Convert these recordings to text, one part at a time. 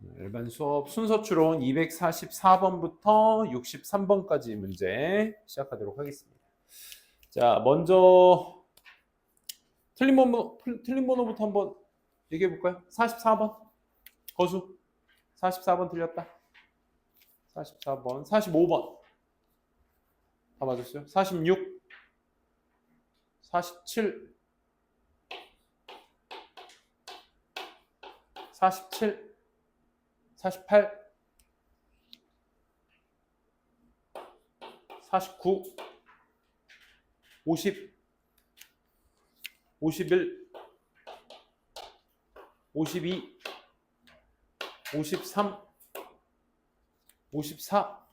일반 수업 순서 추론 244번부터 63번까지 문제 시작하도록 하겠습니다. 자, 먼저 틀린 번호부터 한번 얘기해 볼까요? 44번 거수 44번 틀렸다. 44번 45번 다 맞았어요? 46 47 47 48 49 50 51 52 53 54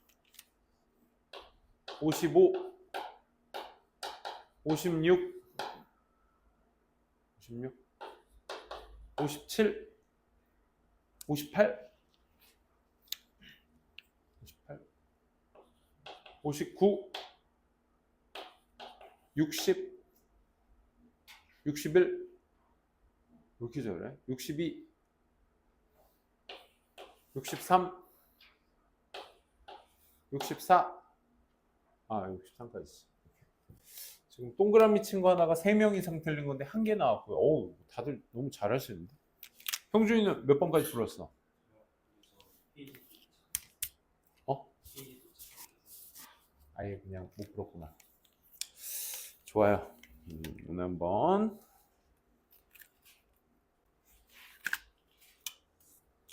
55 56 57 58 59 60 61 왜 이렇게 잘해? 62 63 64 63까지. 지금 동그라미 친 거 하나가 3명 이상 틀린 건데 1개 나왔고요. 어우, 다들 너무 잘하시는데. 형준이는 몇 번까지 풀었어? 아예 그냥 못 풀었구나. 좋아요. 오늘 한번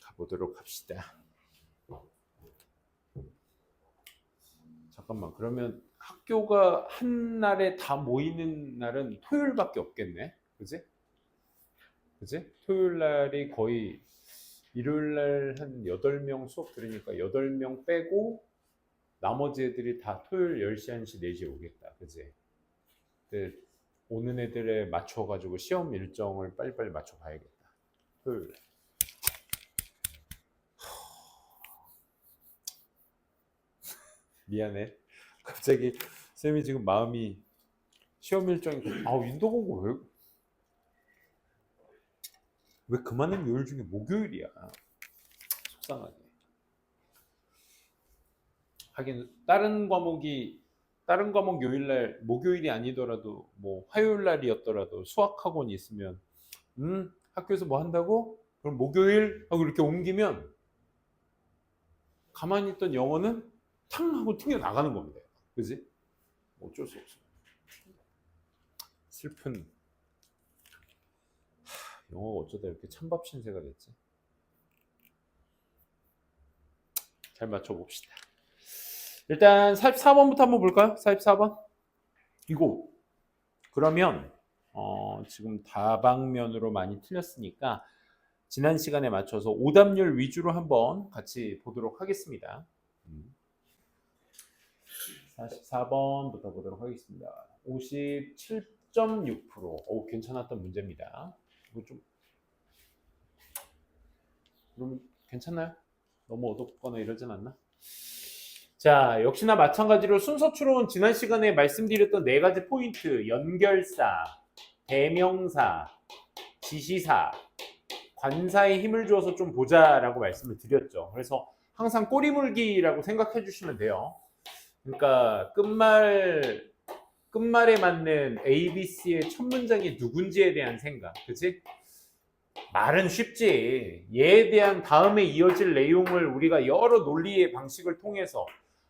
가보도록 합시다. 잠깐만, 그러면 학교가 한 날에 다 모이는 날은 토요일밖에 없겠네. 그지? 토요일 날이 거의 일요일 날 한 8명 수업 들으니까 8명 빼고 나머지 애들이 다 토요일 10시, 1시, 4시에 오겠다. 그지? 근데 오는 애들에 맞춰가지고 시험 일정을 빨리빨리 맞춰봐야겠다. 토요일 날. 미안해. 갑자기 쌤이 지금 마음이 시험 일정이 인도공고 왜 그만한 요일 중에 목요일이야. 속상하게. 하긴 다른 과목 요일날 목요일이 아니더라도 뭐 화요일날이었더라도 수학학원이 있으면 학교에서 뭐 한다고? 그럼 목요일 하고 이렇게 옮기면 가만히 있던 영어는 탕 하고 튕겨 나가는 겁니다. 그지? 어쩔 수 없어. 슬픈 영어가 어쩌다 이렇게 찬밥 신세가 됐지? 잘 맞춰봅시다. 일단 44번부터 한번 볼까요? 44번. 이거 그러면 지금 다방면으로 많이 틀렸으니까 지난 시간에 맞춰서 오답률 위주로 한번 같이 보도록 하겠습니다. 44번부터 보도록 하겠습니다. 57.6%. 괜찮았던 문제입니다. 이거 좀 그러면 괜찮나요? 너무 어둡거나 이러진 않나? 자, 역시나 마찬가지로 순서 추론 지난 시간에 말씀드렸던 4가지 포인트, 연결사, 대명사, 지시사, 관사에 힘을 주어서 좀 보자라고 말씀을 드렸죠. 그래서 항상 꼬리물기라고 생각해 주시면 돼요. 그러니까 끝말에 맞는 ABC의 첫 문장이 누군지에 대한 생각, 그치? 말은 쉽지. 얘에 대한 다음에 이어질 내용을 우리가 여러 논리의 방식을 통해서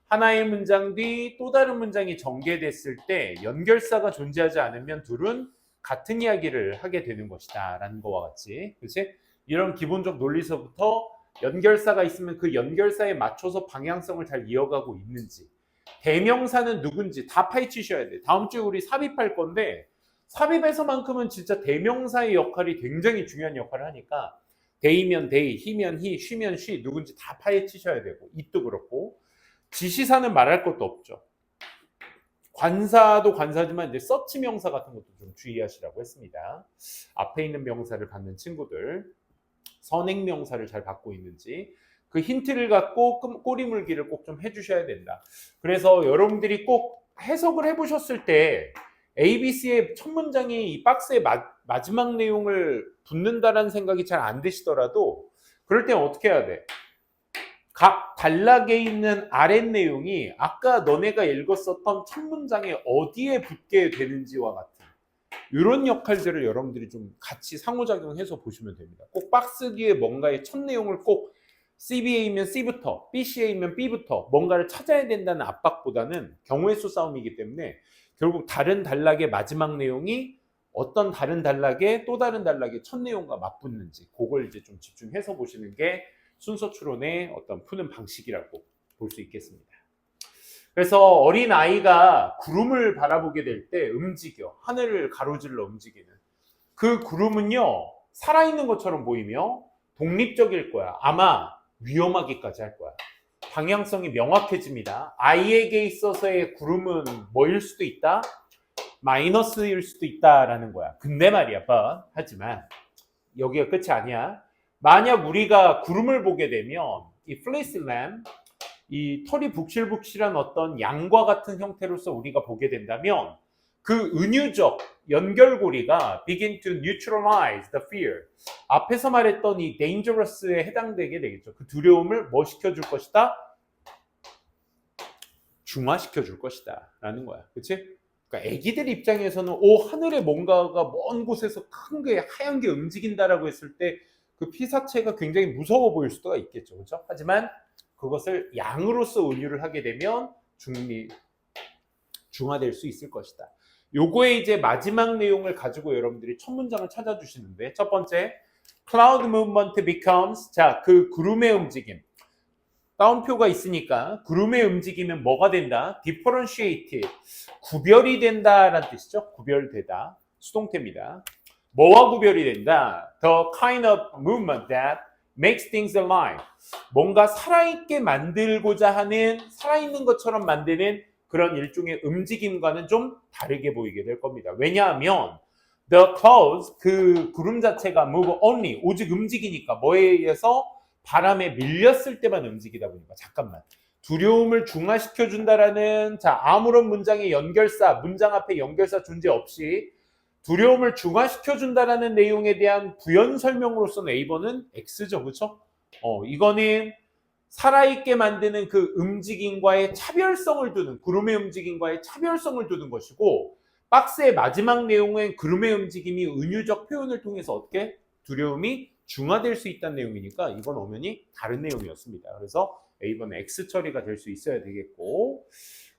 하나의 문장 뒤 또 다른 문장이 전개됐을 때 연결사가 존재하지 않으면 둘은 같은 이야기를 하게 되는 것이다 라는 거와 같이, 그치? 이런 기본적 논리서부터 연결사가 있으면 그 연결사에 맞춰서 방향성을 잘 이어가고 있는지, 대명사는 누군지 다 파헤치셔야 돼. 다음 주에 우리 삽입할 건데 삽입에서만큼은 진짜 대명사의 역할이 굉장히 중요한 역할을 하니까 데이면 데이, 히면 히, 쉬면 쉬 누군지 다 파헤치셔야 되고, 이도 그렇고 지시사는 말할 것도 없죠. 관사도 관사지만 이제 서치 명사 같은 것도 좀 주의하시라고 했습니다. 앞에 있는 명사를 받는 친구들 선행 명사를 잘 받고 있는지 그 힌트를 갖고 꼬리물기를 꼭 좀 해주셔야 된다. 그래서 여러분들이 꼭 해석을 해보셨을 때 ABC의 첫 문장이 이 박스의 마지막 내용을 붙는다라는 생각이 잘 안 드시더라도 그럴 땐 어떻게 해야 돼? 각 단락에 있는 아랫 내용이 아까 너네가 읽었었던 첫 문장에 어디에 붙게 되는지와 같은 이런 역할들을 여러분들이 좀 같이 상호작용해서 보시면 됩니다. 꼭 박스기에 뭔가의 첫 내용을 꼭 CBA면 C부터, BCA면 B부터 뭔가를 찾아야 된다는 압박보다는 경우의 수 싸움이기 때문에 결국 다른 단락의 마지막 내용이 어떤 다른 단락의 또 다른 단락의 첫 내용과 맞붙는지 그걸 이제 좀 집중해서 보시는 게 순서 추론의 어떤 푸는 방식이라고 볼 수 있겠습니다. 그래서 어린 아이가 구름을 바라보게 될 때 움직여 하늘을 가로질러 움직이는 그 구름은요 살아있는 것처럼 보이며 독립적일 거야. 아마 위험하기까지 할 거야. 방향성이 명확해집니다. 아이에게 있어서의 구름은 뭐일 수도 있다? 마이너스일 수도 있다라는 거야. 근데 말이야, 하지만 여기가 끝이 아니야. 만약 우리가 구름을 보게 되면 이 플레이스 램, 이 털이 북실북실한 어떤 양과 같은 형태로서 우리가 보게 된다면 그 은유적 연결고리가 begin to neutralize the fear. 앞에서 말했던 이 dangerous에 해당되게 되겠죠. 그 두려움을 뭐 시켜줄 것이다? 중화시켜줄 것이다 라는 거야. 그치? 그러니까 애기들 입장에서는 하늘에 뭔가가 먼 곳에서 큰 게 하얀 게 움직인다라고 했을 때 그 피사체가 굉장히 무서워 보일 수가 있겠죠. 그렇죠? 하지만 그것을 양으로서 은유를 하게 되면 중화될 수 있을 것이다. 요거의 이제 마지막 내용을 가지고 여러분들이 첫 문장을 찾아주시는데 첫 번째 cloud movement becomes 자, 그 구름의 움직임 따옴표가 있으니까 구름의 움직임은 뭐가 된다? differentiated 구별이 된다라는 뜻이죠. 구별되다 수동태입니다. 뭐와 구별이 된다? The kind of movement that makes things alive 뭔가 살아있게 만들고자 하는 살아있는 것처럼 만드는 그런 일종의 움직임과는 좀 다르게 보이게 될 겁니다. 왜냐하면 the clouds 그 구름 자체가 move only 오직 움직이니까 뭐에 의해서 바람에 밀렸을 때만 움직이다 보니까 잠깐만 두려움을 중화시켜 준다라는 자 아무런 문장의 연결사 문장 앞에 연결사 존재 없이 두려움을 중화시켜 준다라는 내용에 대한 부연 설명으로서는 A번은 X죠. 그렇죠? 이거는 살아있게 만드는 그 움직임과의 차별성을 두는 구름의 움직임과의 차별성을 두는 것이고 박스의 마지막 내용은 구름의 움직임이 은유적 표현을 통해서 어떻게 두려움이 중화될 수 있다는 내용이니까 이건 엄연히 다른 내용이었습니다. 그래서 A번 X 처리가 될 수 있어야 되겠고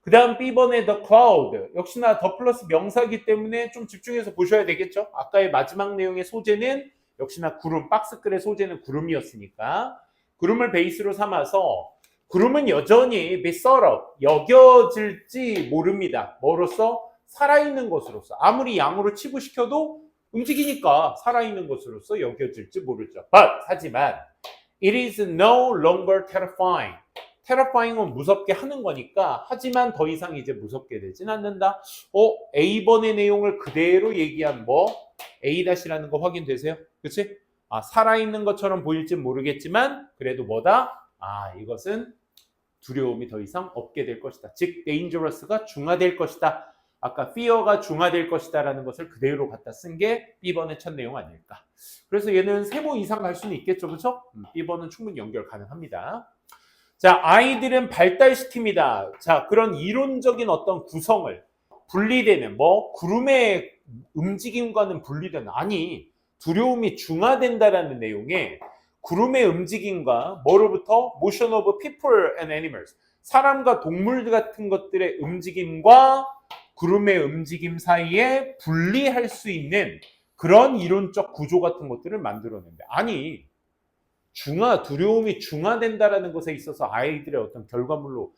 그 다음 B번의 the cloud 역시나 the 플러스 명사이기 때문에 좀 집중해서 보셔야 되겠죠. 아까의 마지막 내용의 소재는 역시나 구름 박스글의 소재는 구름이었으니까 구름을 베이스로 삼아서 구름은 여전히 be sort of 여겨질지 모릅니다. 뭐로서? 살아있는 것으로서 아무리 양으로 치부시켜도 움직이니까 살아있는 것으로서 여겨질지 모르죠. 하지만 it is no longer terrifying. terrifying은 무섭게 하는 거니까 하지만 더 이상 이제 무섭게 되진 않는다. A번의 내용을 그대로 얘기한 A-라는 거 확인되세요? 그치? 살아있는 것처럼 보일진 모르겠지만 그래도 뭐다? 이것은 두려움이 더 이상 없게 될 것이다. 즉 dangerous가 중화될 것이다. 아까 fear가 중화될 것이다 라는 것을 그대로 갖다 쓴 게 B번의 첫 내용 아닐까. 그래서 얘는 3모 이상 갈 수는 있겠죠. 그렇죠? B번은 충분히 연결 가능합니다. 자, 아이들은 발달시킵니다. 자, 그런 이론적인 어떤 구성을 분리되는 구름의 움직임과는 분리되는 아니 두려움이 중화된다라는 내용에 구름의 움직임과 뭐로부터 motion of people and animals 사람과 동물 같은 것들의 움직임과 구름의 움직임 사이에 분리할 수 있는 그런 이론적 구조 같은 것들을 만들어낸다. 아니 두려움이 중화된다라는 것에 있어서 아이들의 어떤 결과물로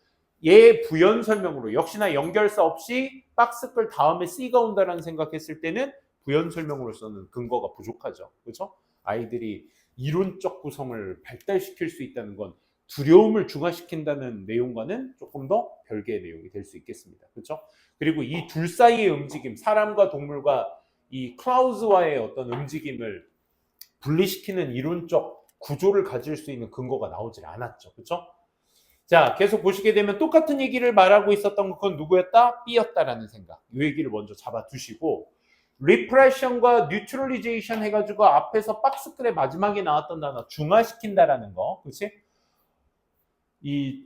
부연 설명으로 역시나 연결사 없이 박스글 다음에 C가 온다라는 생각했을 때는 부연 설명으로서는 근거가 부족하죠. 그렇죠? 아이들이 이론적 구성을 발달시킬 수 있다는 건 두려움을 중화시킨다는 내용과는 조금 더 별개의 내용이 될 수 있겠습니다. 그렇죠? 그리고 이 둘 사이의 움직임, 사람과 동물과 이 클라우즈와의 어떤 움직임을 분리시키는 이론적 구조를 가질 수 있는 근거가 나오질 않았죠. 그렇죠? 자, 계속 보시게 되면 똑같은 얘기를 말하고 있었던 건 누구였다? B였다라는 생각. 이 얘기를 먼저 잡아두시고 repression과 neutralization 해가지고 앞에서 박스글의 마지막에 나왔던 단어 중화시킨다라는 거, 그렇지? 이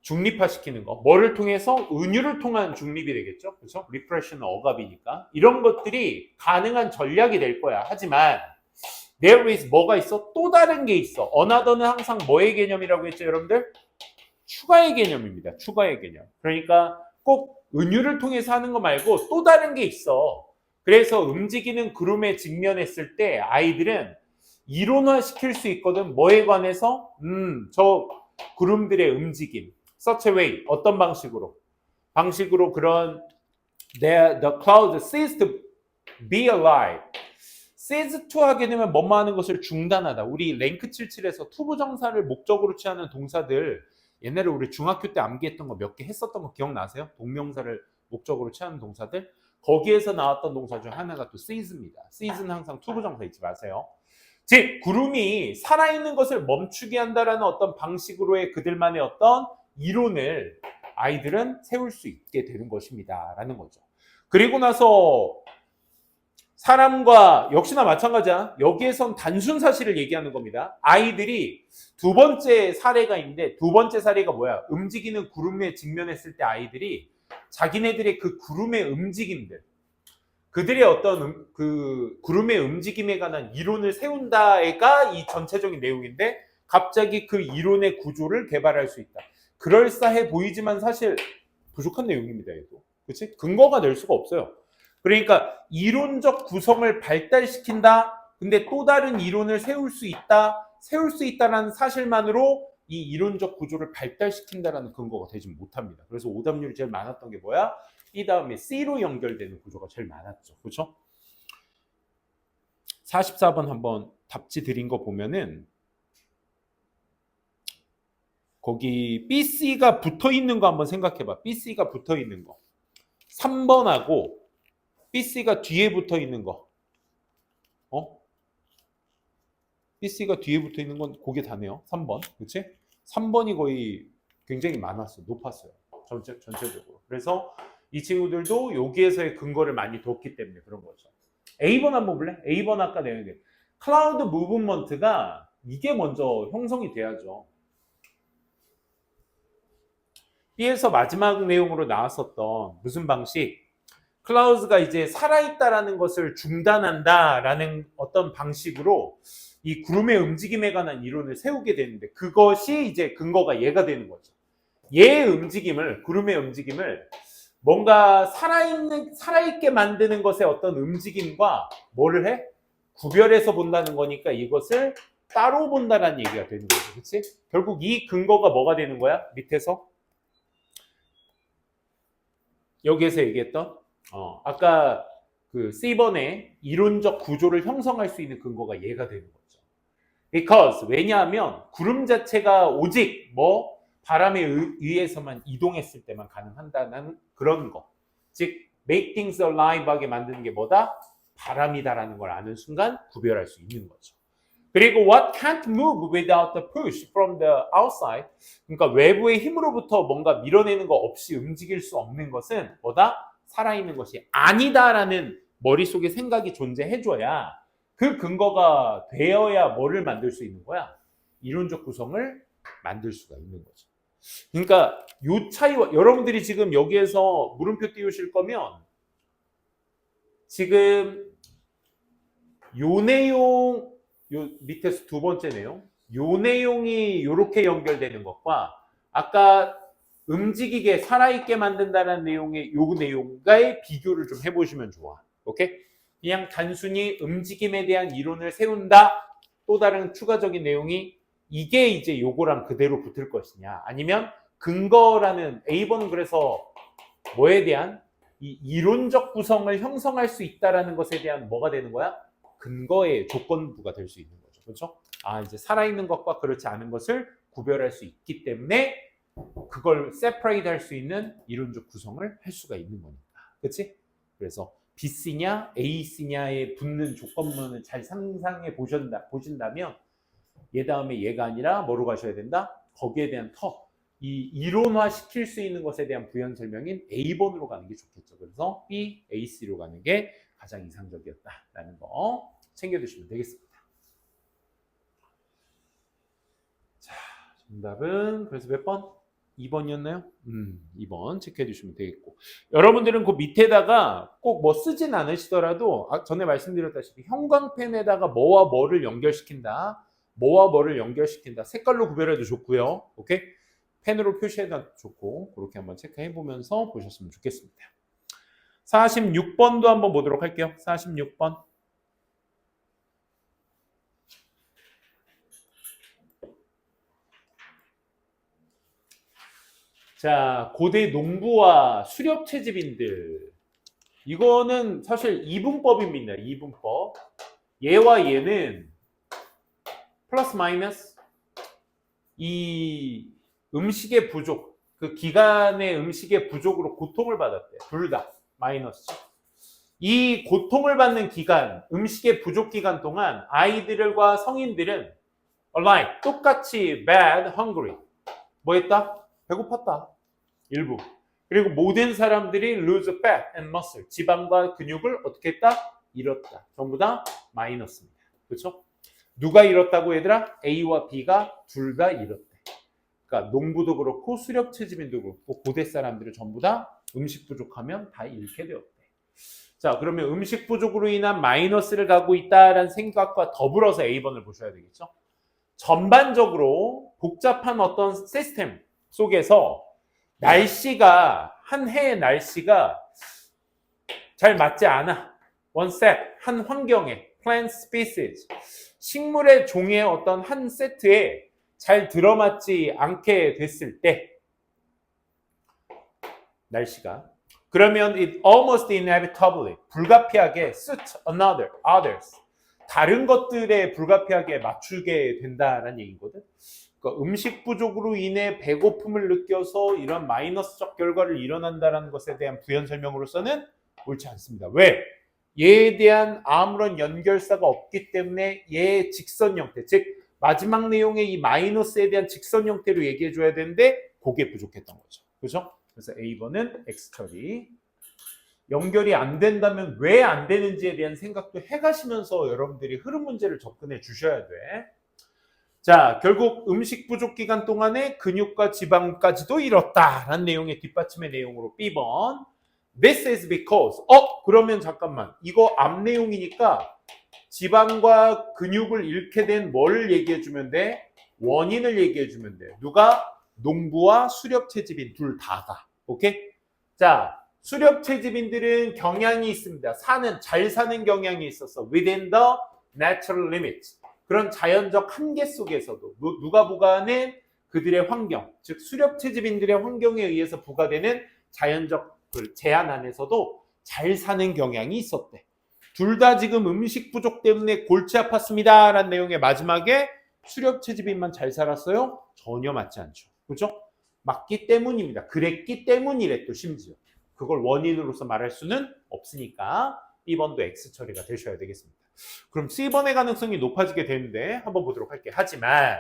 중립화시키는 거, 뭐를 통해서? 은유를 통한 중립이 되겠죠, 그렇죠? repression 억압이니까 이런 것들이 가능한 전략이 될 거야. 하지만 there is 뭐가 있어? 또 다른 게 있어. another는 항상 뭐의 개념이라고 했죠, 여러분들? 추가의 개념입니다. 추가의 개념. 그러니까 꼭 은유를 통해서 하는 거 말고 또 다른 게 있어. 그래서 움직이는 구름에 직면했을 때 아이들은 이론화시킬 수 있거든. 뭐에 관해서? 저 구름들의 움직임. such a way. 어떤 방식으로? 방식으로 그런 the cloud ceased to be alive. cease to 하게 되면 뭐뭐 하는 것을 중단하다. 우리 랭크 77에서 투부정사를 목적으로 취하는 동사들 옛날에 우리 중학교 때 암기했던 거 몇 개 했었던 거 기억나세요? 동명사를 목적으로 취하는 동사들. 거기에서 나왔던 동사 중 하나가 또 seize입니다. seize는 항상 투부정사 잊지 마세요. 즉 구름이 살아있는 것을 멈추게 한다라는 어떤 방식으로의 그들만의 어떤 이론을 아이들은 세울 수 있게 되는 것입니다. 라는 거죠. 그리고 나서 사람과 역시나 마찬가지야. 여기에선 단순 사실을 얘기하는 겁니다. 아이들이 두 번째 사례가 있는데 두 번째 사례가 뭐야? 움직이는 구름에 직면했을 때 아이들이 자기네들의 그 구름의 움직임들, 그들의 어떤 그 구름의 움직임에 관한 이론을 세운다가 이 전체적인 내용인데 갑자기 그 이론의 구조를 개발할 수 있다. 그럴싸해 보이지만 사실 부족한 내용입니다. 얘도. 그렇지? 근거가 될 수가 없어요. 그러니까 이론적 구성을 발달시킨다. 근데 또 다른 이론을 세울 수 있다. 세울 수 있다는 사실만으로 이 이론적 구조를 발달시킨다라는 근거가 되지 못합니다. 그래서 오답률이 제일 많았던 게 뭐야? 이 다음에 C로 연결되는 구조가 제일 많았죠. 그렇죠? 44번 한번 답지 드린 거 보면은 거기 BC가 붙어 있는 거 한번 생각해 봐. BC가 붙어 있는 거. 3번하고 BC가 뒤에 붙어 있는 거. BC가 뒤에 붙어 있는 건 그게 다네요. 3번. 그렇지? 3번이 거의 굉장히 많았어. 높았어요. 전체적으로. 그래서 이 친구들도 여기에서의 근거를 많이 뒀기 때문에 그런 거죠. A번 한번 볼래? A번 아까 내용이 클라우드 무브먼트가 이게 먼저 형성이 돼야죠. B에서 마지막 내용으로 나왔었던 무슨 방식? 클라우드가 이제 살아있다라는 것을 중단한다라는 어떤 방식으로 이 구름의 움직임에 관한 이론을 세우게 되는데 그것이 이제 근거가 얘가 되는 거죠. 얘의 움직임을, 구름의 움직임을 뭔가 살아있게 만드는 것의 어떤 움직임과 뭐를 해? 구별해서 본다는 거니까 이것을 따로 본다라는 얘기가 되는 거죠. 그렇지? 결국 이 근거가 뭐가 되는 거야? 밑에서 여기에서 얘기했던 아까 그 C번의 이론적 구조를 형성할 수 있는 근거가 얘가 되는 거죠. Because 왜냐하면 구름 자체가 오직 뭐 바람에 의해서만 이동했을 때만 가능한다는 그런 거. 즉 make things alive하게 만드는 게 뭐다? 바람이다라는 걸 아는 순간 구별할 수 있는 거죠. 그리고 what can't move without the push from the outside. 그러니까 외부의 힘으로부터 뭔가 밀어내는 거 없이 움직일 수 없는 것은 뭐다? 살아있는 것이 아니다라는 머릿속에 생각이 존재해줘야 그 근거가 되어야 뭐를 만들 수 있는 거야? 이론적 구성을 만들 수가 있는 거죠. 그러니까 요 차이와 여러분들이 지금 여기에서 물음표 띄우실 거면 지금 요 내용 요 밑에서 두 번째 내용 요 내용이 요렇게 연결되는 것과 아까 움직이게 살아있게 만든다는 내용의 요 내용과의 비교를 좀 해보시면 좋아. 오케이? 그냥 단순히 움직임에 대한 이론을 세운다. 또 다른 추가적인 내용이 이게 이제 요거랑 그대로 붙을 것이냐 아니면 근거라는 A번은 그래서 뭐에 대한 이 이론적 구성을 형성할 수 있다라는 것에 대한 뭐가 되는 거야? 근거의 조건부가 될 수 있는 거죠. 그렇죠? 이제 살아있는 것과 그렇지 않은 것을 구별할 수 있기 때문에 그걸 separate 할 수 있는 이론적 구성을 할 수가 있는 거니까. 그렇지? 그래서 BC냐 AC냐에 붙는 조건문을 잘 상상해 보신다면 얘 다음에 얘가 아니라 뭐로 가셔야 된다? 거기에 대한 이 이론화 시킬 수 있는 것에 대한 부연 설명인 A번으로 가는 게 좋겠죠. 그래서 B, AC로 가는 게 가장 이상적이었다라는 거 챙겨두시면 되겠습니다. 자, 정답은 그래서 몇 번? 2번이었나요? 2번 체크해 주시면 되겠고, 여러분들은 그 밑에다가 꼭 뭐 쓰진 않으시더라도 전에 말씀드렸다시피 형광펜에다가 뭐와 뭐를 연결시킨다, 뭐와 뭐를 연결시킨다, 색깔로 구별해도 좋고요. 오케이? 펜으로 표시해도 좋고, 그렇게 한번 체크해 보면서 보셨으면 좋겠습니다. 46번도 한번 보도록 할게요. 46번. 자, 고대 농부와 수렵 채집인들. 이거는 사실 이분법입니다. 이분법. 얘와 얘는 플러스 마이너스 이 음식의 부족, 그 기간의 음식의 부족으로 고통을 받았대. 둘 다 마이너스. 이 고통을 받는 기간, 음식의 부족 기간 동안 아이들과 성인들은 alike, 똑같이 bad, hungry. 뭐 했다? 배고팠다. 일부. 그리고 모든 사람들이 lose fat and muscle, 지방과 근육을 어떻게 했다? 잃었다. 전부 다 마이너스입니다. 그렇죠? 누가 잃었다고 얘들아? A와 B가 둘 다 잃었대. 그러니까 농부도 그렇고 수렵 채집인도 그렇고 고대 사람들은 전부 다 음식 부족하면 다 잃게 되었대. 자, 그러면 음식 부족으로 인한 마이너스를 갖고 있다라는 생각과 더불어서 A번을 보셔야 되겠죠? 전반적으로 복잡한 어떤 시스템 속에서 날씨가, 한 해의 날씨가 잘 맞지 않아. one set, 한 환경에, plant species, 식물의 종의 어떤 한 세트에 잘 들어맞지 않게 됐을 때, 날씨가, 그러면 it almost inevitably, 불가피하게 suit another, others, 다른 것들에 불가피하게 맞추게 된다라는 얘기거든. 그러니까 음식 부족으로 인해 배고픔을 느껴서 이런 마이너스적 결과를 일어난다는 것에 대한 부연 설명으로서는 옳지 않습니다. 왜? 얘에 대한 아무런 연결사가 없기 때문에 얘의 직선 형태, 즉 마지막 내용의 이 마이너스에 대한 직선 형태로 얘기해 줘야 되는데 그게 부족했던 거죠. 그렇죠? 그래서 A번은 X 처리. 연결이 안 된다면 왜 안 되는지에 대한 생각도 해가시면서 여러분들이 흐름 문제를 접근해 주셔야 돼. 자, 결국 음식 부족 기간 동안에 근육과 지방까지도 잃었다라는 내용의 뒷받침의 내용으로 B번. This is because. 그러면 잠깐만. 이거 앞 내용이니까 지방과 근육을 잃게 된 뭐를 얘기해 주면 돼? 원인을 얘기해 주면 돼. 누가? 농부와 수렵 채집인 둘 다가. 오케이? 자, 수렵 채집인들은 경향이 있습니다. 잘 사는 경향이 있어서 within the natural limits. 그런 자연적 한계 속에서도 누가 부과하는 그들의 환경, 즉 수렵 채집인들의 환경에 의해서 부과되는 자연적 제한 안에서도 잘 사는 경향이 있었대. 둘 다 지금 음식 부족 때문에 골치 아팠습니다 라는 내용의 마지막에 수렵 채집인만 잘 살았어요? 전혀 맞지 않죠. 그렇죠? 맞기 때문입니다. 그랬기 때문이래 또 심지어. 그걸 원인으로서 말할 수는 없으니까 B번도 X 처리가 되셔야 되겠습니다. 그럼 C번의 가능성이 높아지게 되는데 한번 보도록 할게요. 하지만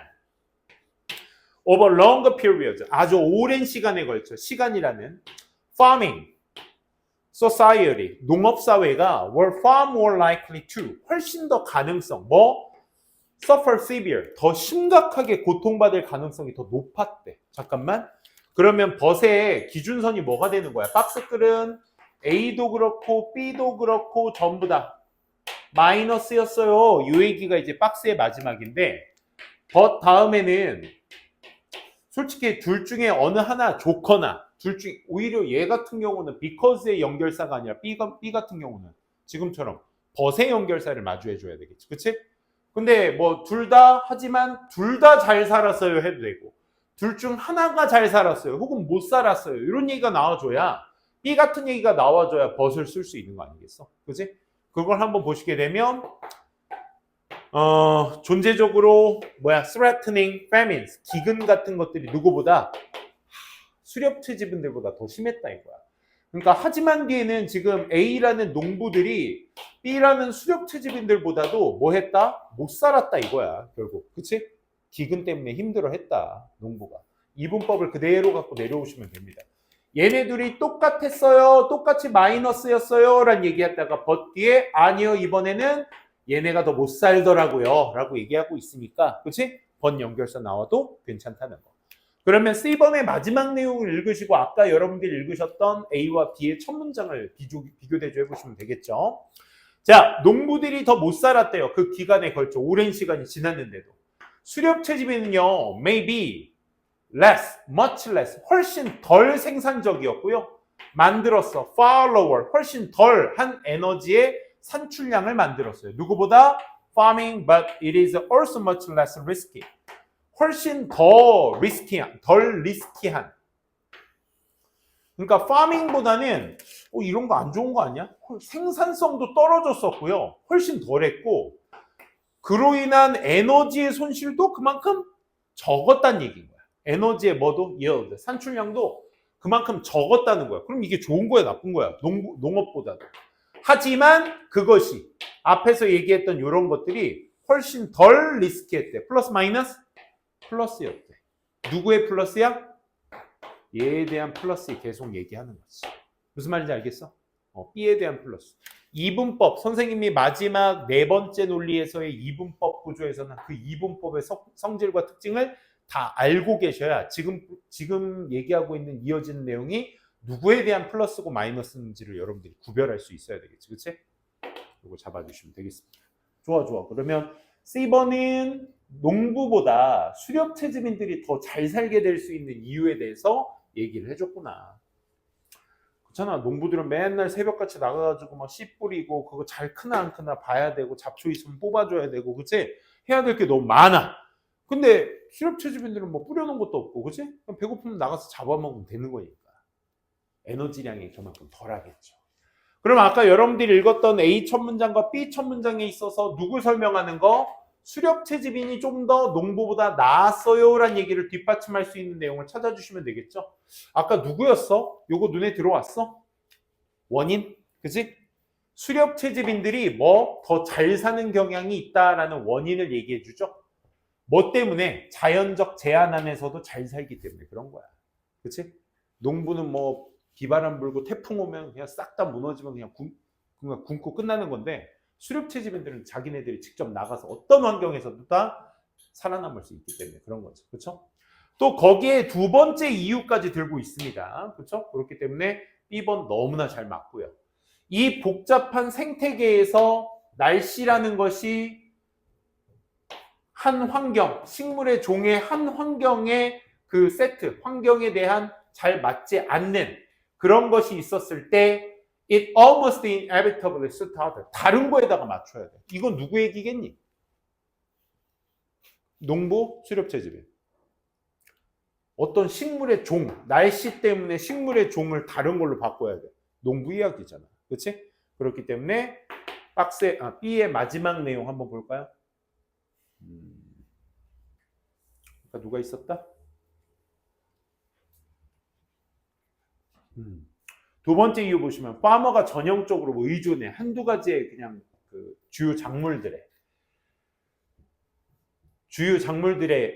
over longer periods, 아주 오랜 시간에 걸쳐, 시간이라는 farming society, 농업사회가 were far more likely to, 훨씬 더 가능성, suffer severe, 더 심각하게 고통받을 가능성이 더 높았대. 잠깐만. 그러면 벗의 기준선이 뭐가 되는 거야? 박스글은 A도 그렇고 B도 그렇고 전부 다 마이너스였어요. 이 얘기가 이제 박스의 마지막인데, 벗 다음에는 솔직히 둘 중에 어느 하나 좋거나, 둘 중에 오히려 얘 같은 경우는 because의 연결사가 아니라 B 같은 경우는 지금처럼 벗의 연결사를 마주해 줘야 되겠지. 그치? 근데 뭐 둘 다, 하지만 둘 다 잘 살았어요 해도 되고, 둘 중 하나가 잘 살았어요 혹은 못 살았어요 이런 얘기가 나와줘야, B 같은 얘기가 나와줘야 벗을 쓸 수 있는 거 아니겠어? 그치? 그걸 한번 보시게 되면 존재적으로 threatening famines, 기근 같은 것들이 누구보다 수렵 채집인들보다 더 심했다 이거야. 그러니까 하지만 뒤에는 지금 A라는 농부들이 B라는 수렵 채집인들보다도 뭐 했다? 못 살았다 이거야 결국. 그치? 기근 때문에 힘들어 했다 농부가. 이분법을 그대로 갖고 내려오시면 됩니다. 얘네 둘이 똑같았어요. 똑같이 마이너스였어요. 라는 얘기했다가 but 뒤에 아니요. 이번에는 얘네가 더 못 살더라고요. 라고 얘기하고 있으니까 그치? but 연결사 나와도 괜찮다는 거. 그러면 C번의 마지막 내용을 읽으시고 아까 여러분들이 읽으셨던 A와 B의 첫 문장을 비교대조 해보시면 되겠죠. 자, 농부들이 더 못 살았대요. 그 기간에 걸쳐 오랜 시간이 지났는데도. 수렵 채집에는요, maybe less, much less, 훨씬 덜 생산적이었고요. 만들었어, far lower, 훨씬 덜 한 에너지의 산출량을 만들었어요. 누구보다? farming, but it is also much less risky. 훨씬 더 리스키한, 덜 리스키한. 그러니까 파밍보다는 이런 거 안 좋은 거 아니야? 생산성도 떨어졌었고요. 훨씬 덜했고 그로 인한 에너지의 손실도 그만큼 적었다는 얘기인 거야. 에너지의 뭐도? yield, 산출량도 그만큼 적었다는 거야. 그럼 이게 좋은 거야, 나쁜 거야? 농업보다도. 하지만 그것이 앞에서 얘기했던 이런 것들이 훨씬 덜 리스키했대. 플러스 마이너스? 플러스였대. 누구의 플러스야? 얘에 대한 플러스 계속 얘기하는 거지. 무슨 말인지 알겠어? B에 대한 플러스. 이분법, 선생님이 마지막 네 번째 논리에서의 이분법 구조에서는 그 이분법의 성질과 특징을 다 알고 계셔야 지금 얘기하고 있는 이어지는 내용이 누구에 대한 플러스고 마이너스인지를 여러분들이 구별할 수 있어야 되겠지. 그치? 이거 잡아주시면 되겠습니다. 좋아. 그러면 C번은 농부보다 수렵 채집인들이 더 잘 살게 될 수 있는 이유에 대해서 얘기를 해줬구나. 그렇잖아. 농부들은 맨날 새벽같이 나가가지고 막 씨 뿌리고 그거 잘 크나 안 크나 봐야 되고 잡초 있으면 뽑아줘야 되고 그치? 해야 될 게 너무 많아. 근데 수렵 채집인들은 뭐 뿌려놓은 것도 없고 그치? 그럼 배고프면 나가서 잡아먹으면 되는 거니까. 에너지량이 그만큼 덜하겠죠. 그럼 아까 여러분들이 읽었던 A 첫 문장과 B 첫 문장에 있어서 누굴 설명하는 거? 수렵 채집인이 좀 더 농부보다 나았어요 라는 얘기를 뒷받침할 수 있는 내용을 찾아주시면 되겠죠. 아까 누구였어? 요거 눈에 들어왔어? 원인? 그치? 수렵 채집인들이 뭐 더 잘 사는 경향이 있다라는 원인을 얘기해 주죠. 뭐 때문에? 자연적 제한 안에서도 잘 살기 때문에 그런 거야. 그치? 농부는 뭐 비바람 불고 태풍 오면 그냥 싹 다 무너지면 그냥 굶고 끝나는 건데 수렵 채집인들은 자기네들이 직접 나가서 어떤 환경에서도 다 살아남을 수 있기 때문에 그런 거죠. 그렇죠? 또 거기에 두 번째 이유까지 들고 있습니다. 그렇죠? 그렇기 때문에 B번 너무나 잘 맞고요. 이 복잡한 생태계에서 날씨라는 것이 한 환경, 식물의 종의 한 환경의 그 세트, 환경에 대한 잘 맞지 않는 그런 것이 있었을 때 it almost inevitably suit other. 다른 거에다가 맞춰야 돼. 이건 누구 얘기겠니? 농부, 수렵채집인. 어떤 식물의 종, 날씨 때문에 식물의 종을 다른 걸로 바꿔야 돼. 농부 이야기잖아. 그렇지? 그렇기 때문에 B의 마지막 내용 한번 볼까요? 누가 있었다? 두 번째 이유 보시면 파머가 전형적으로 뭐 의존해 한두 가지의 그냥 그 주요 작물들에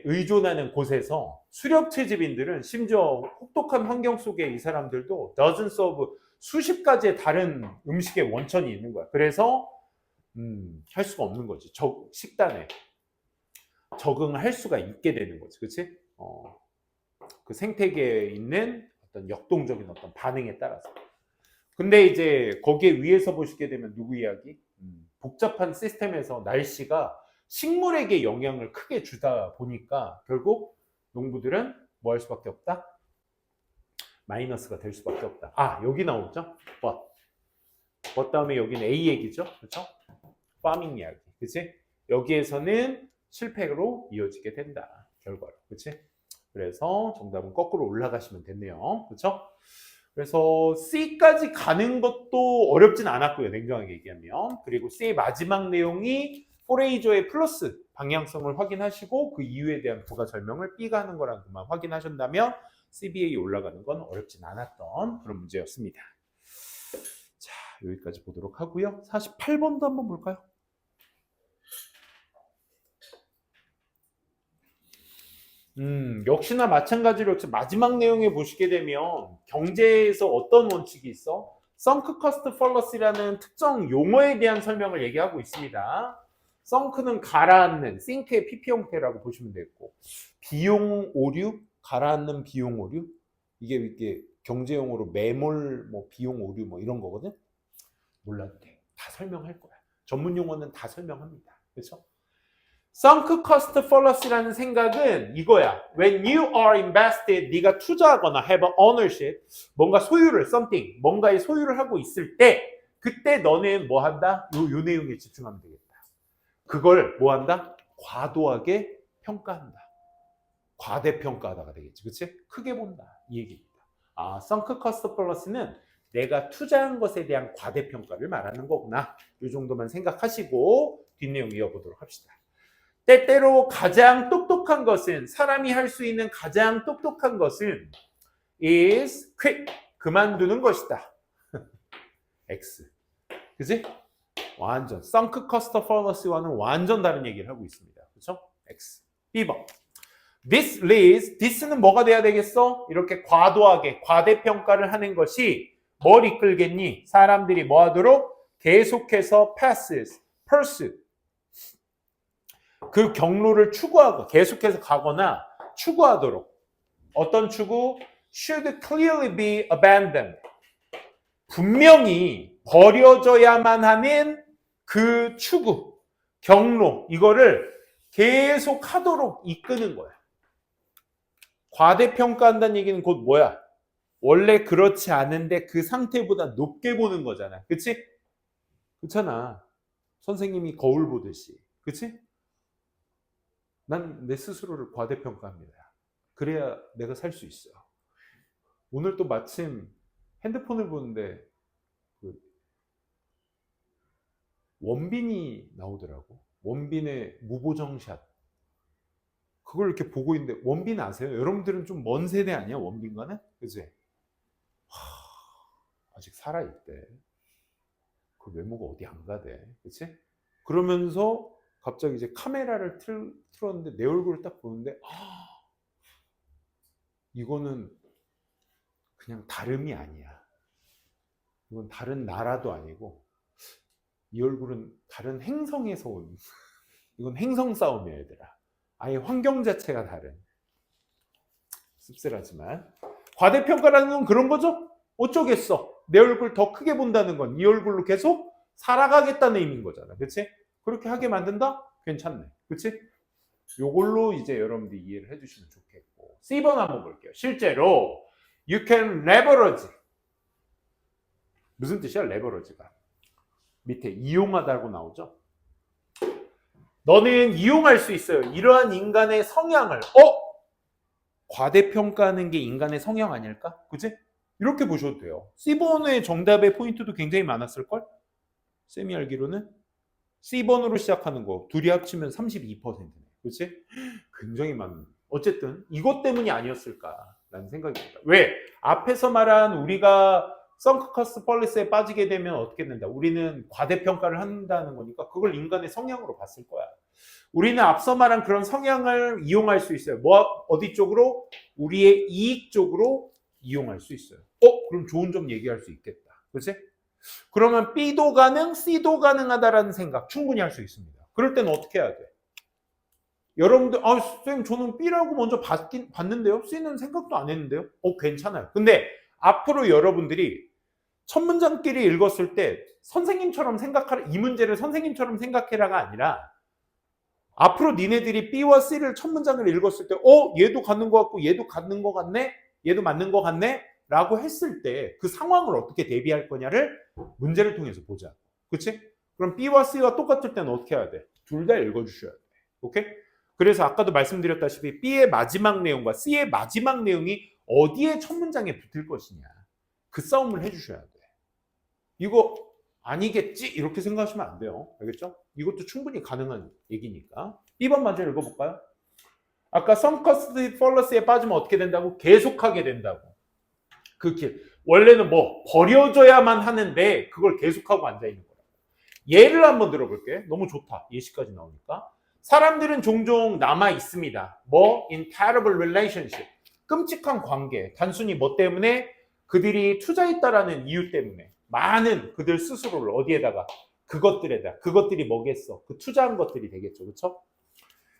의존하는 곳에서 수렵 채집인들은 심지어 혹독한 환경 속에 이 사람들도 dozens of 수십 가지의 다른 음식의 원천이 있는 거야. 그래서 할 수가 없는 거지. 식단에 적응을 할 수가 있게 되는 거지. 그렇지? 그 생태계에 있는 어떤 역동적인 어떤 반응에 따라서. 근데 이제 거기에 위에서 보시게 되면 누구 이야기? 복잡한 시스템에서 날씨가 식물에게 영향을 크게 주다 보니까 결국 농부들은 뭐 할 수밖에 없다? 마이너스가 될 수밖에 없다. 아, 여기 나오죠? but 다음에 여기는 A 얘기죠? 그렇죠? 파밍 이야기. 그치? 여기에서는 실패로 이어지게 된다. 결과로. 그치? 그래서 정답은 거꾸로 올라가시면 됐네요. 그렇죠? 그래서 C까지 가는 것도 어렵진 않았고요. 냉정하게 얘기하면. 그리고 C의 마지막 내용이 포레이저의 플러스 방향성을 확인하시고 그 이유에 대한 부가 설명을 B가 하는 거랑 그만 확인하신다면 CBA 올라가는 건 어렵진 않았던 그런 문제였습니다. 자, 여기까지 보도록 하고요. 48번도 한번 볼까요? 역시나 마찬가지로 마지막 내용에 보시게 되면 경제에서 어떤 원칙이 있어? Sunk cost fallacy라는 특정 용어에 대한 설명을 얘기하고 있습니다. Sunk는 가라앉는, sink의 PP 형태라고 보시면 되겠고, 비용 오류, 가라앉는 비용 오류, 이게 경제 용어로 매몰, 뭐 비용 오류, 뭐 이런 거거든. 몰라도 돼. 다 설명할 거야. 전문 용어는 다 설명합니다. 그렇죠? Sunk cost fallacy라는 생각은 이거야. When you are invested, 네가 투자하거나 have ownership, 뭔가 소유를, something, 뭔가의 소유를 하고 있을 때, 그때 너는 뭐 한다? 요 내용에 집중하면 되겠다. 그걸 뭐 한다? 과도하게 평가한다. 과대평가하다가 되겠지. 그치? 크게 본다. 이 얘기입니다. sunk cost fallacy는 내가 투자한 것에 대한 과대평가를 말하는 거구나. 이 정도만 생각하시고 뒷내용 이어보도록 합시다. 때때로 가장 똑똑한 것은, 사람이 할 수 있는 가장 똑똑한 것은 is quit, 그만두는 것이다. X. 그치? 완전 sunk cost fallacy와는 완전 다른 얘기를 하고 있습니다. 그렇죠? X. B번. This leads, this는 뭐가 돼야 되겠어? 이렇게 과도하게 과대평가를 하는 것이 뭘 이끌겠니? 사람들이 뭐 하도록? 계속해서 passes, pursue, 그 경로를 추구하고 계속해서 가거나 추구하도록. 어떤 추구? Should clearly be abandoned. 분명히 버려져야만 하는 그 추구, 경로, 이거를 계속 하도록 이끄는 거야. 과대평가한다는 얘기는 곧 뭐야? 원래 그렇지 않은데 그 상태보다 높게 보는 거잖아. 그치? 그렇잖아. 선생님이 거울 보듯이. 그치? 난 내 스스로를 과대평가합니다. 그래야 내가 살 수 있어. 오늘 또 마침 핸드폰을 보는데 그 원빈이 나오더라고. 원빈의 무보정샷. 그걸 이렇게 보고 있는데, 원빈 아세요? 여러분들은 좀 먼 세대 아니야? 원빈과는? 그치? 아직 살아있대. 그 외모가 어디 안 가대. 그치? 그러면서 갑자기 이제 카메라를 틀었는데 내 얼굴을 딱 보는데, 이거는 그냥 다름이 아니야. 이건 다른 나라도 아니고, 이 얼굴은 다른 행성에서 온, 이건 행성 싸움이야, 얘들아. 아예 환경 자체가 다른. 씁쓸하지만 과대평가라는 건 그런 거죠. 어쩌겠어. 내 얼굴 더 크게 본다는 건 이 얼굴로 계속 살아가겠다는 의미인 거잖아. 그치? 그렇게 하게 만든다? 괜찮네. 그치? 요걸로 이제 여러분들이 이해를 해주시면 좋겠고. C번 한번 볼게요. 실제로 you can leverage. 무슨 뜻이야? leverage가. 밑에 이용하다고 나오죠. 너는 이용할 수 있어요. 이러한 인간의 성향을. 과대평가하는 게 인간의 성향 아닐까? 그치? 이렇게 보셔도 돼요. C번의 정답의 포인트도 굉장히 많았을걸? 쌤이 알기로는 C번으로 시작하는 거 둘이 합치면 32%네. 그치? 굉장히 많은. 어쨌든 이것 때문이 아니었을까라는 생각입니다. 왜? 앞에서 말한 우리가 Sunk cost fallacy에 빠지게 되면 어떻게 된다? 우리는 과대평가를 한다는 거니까 그걸 인간의 성향으로 봤을 거야. 우리는 앞서 말한 그런 성향을 이용할 수 있어요. 어디 쪽으로? 우리의 이익 쪽으로 이용할 수 있어요. 그럼 좋은 점 얘기할 수 있겠다. 그렇지? 그러면 B도 가능, C도 가능하다라는 생각 충분히 할 수 있습니다. 그럴 때는 어떻게 해야 돼? 여러분들, 선생님 저는 B라고 먼저 봤는데요? C는 생각도 안 했는데요? 괜찮아요. 근데 앞으로 여러분들이 첫 문장끼리 읽었을 때 선생님처럼 생각하라, 이 문제를 선생님처럼 생각해라가 아니라 앞으로 니네들이 B와 C를 첫 문장을 읽었을 때 얘도 갖는 것 같고 얘도 갖는 것 같네? 얘도 맞는 것 같네? 라고 했을 때 그 상황을 어떻게 대비할 거냐를 문제를 통해서 보자. 그치? 그럼 B와 C와 똑같을 때는 어떻게 해야 돼? 둘 다 읽어주셔야 돼. 오케이? 그래서 아까도 말씀드렸다시피 B의 마지막 내용과 C의 마지막 내용이 어디에 첫 문장에 붙을 것이냐. 그 싸움을 해주셔야 돼. 이거 아니겠지? 이렇게 생각하시면 안 돼요. 알겠죠? 이것도 충분히 가능한 얘기니까. 2번 먼저 읽어볼까요? 아까 sunk cost fallacy에 빠지면 어떻게 된다고? 계속하게 된다고. 그 길. 원래는 버려져야만 하는데 그걸 계속하고 앉아있는 거라고. 예를 한번 들어볼게. 너무 좋다. 예시까지 나오니까. 사람들은 종종 남아 있습니다. 뭐? In terrible relationship. 끔찍한 관계. 단순히 뭐 때문에? 그들이 투자했다라는 이유 때문에. 많은 그들 스스로를 어디에다가? 그것들에다. 그것들이 뭐겠어? 그 투자한 것들이 되겠죠. 그렇죠?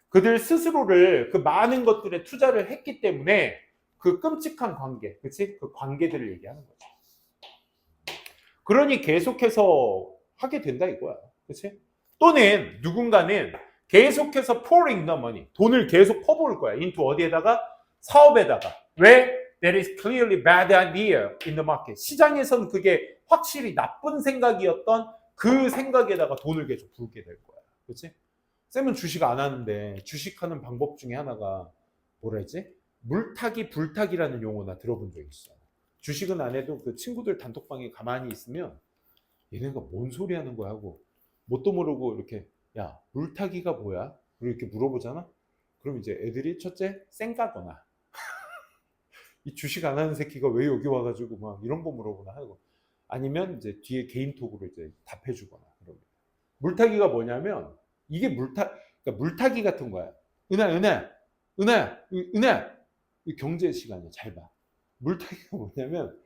그들 스스로를 그 많은 것들에 투자를 했기 때문에 그 끔찍한 관계, 그치? 그 관계들을 얘기하는 거죠. 그러니 계속해서 하게 된다 이거야. 그치? 또는 누군가는 계속해서 pouring the money, 돈을 계속 퍼부을 거야. into 어디에다가? 사업에다가. 왜? That is clearly bad idea in the market. 시장에선 그게 확실히 나쁜 생각이었던 그 생각에다가 돈을 계속 붓게 될 거야. 그치? 쌤은 주식 안 하는데 주식하는 방법 중에 하나가 뭐라 했지? 물타기, 불타기라는 용어나 들어본 적 있어. 주식은 안 해도 그 친구들 단톡방에 가만히 있으면 얘네가 뭔 소리 하는 거야 하고 뭣도 모르고 이렇게 야 물타기가 뭐야? 그리고 이렇게 물어보잖아? 그럼 이제 애들이 첫째 쌩까거나 이 주식 안 하는 새끼가 왜 여기 와가지고 막 이런 거 물어보나 하고 아니면 이제 뒤에 개인톡으로 이제 답해주거나 그럽니다. 물타기가 뭐냐면 이게 그러니까 물타기 같은 거야. 은하야 경제 시간이야. 잘 봐. 물타기가 뭐냐면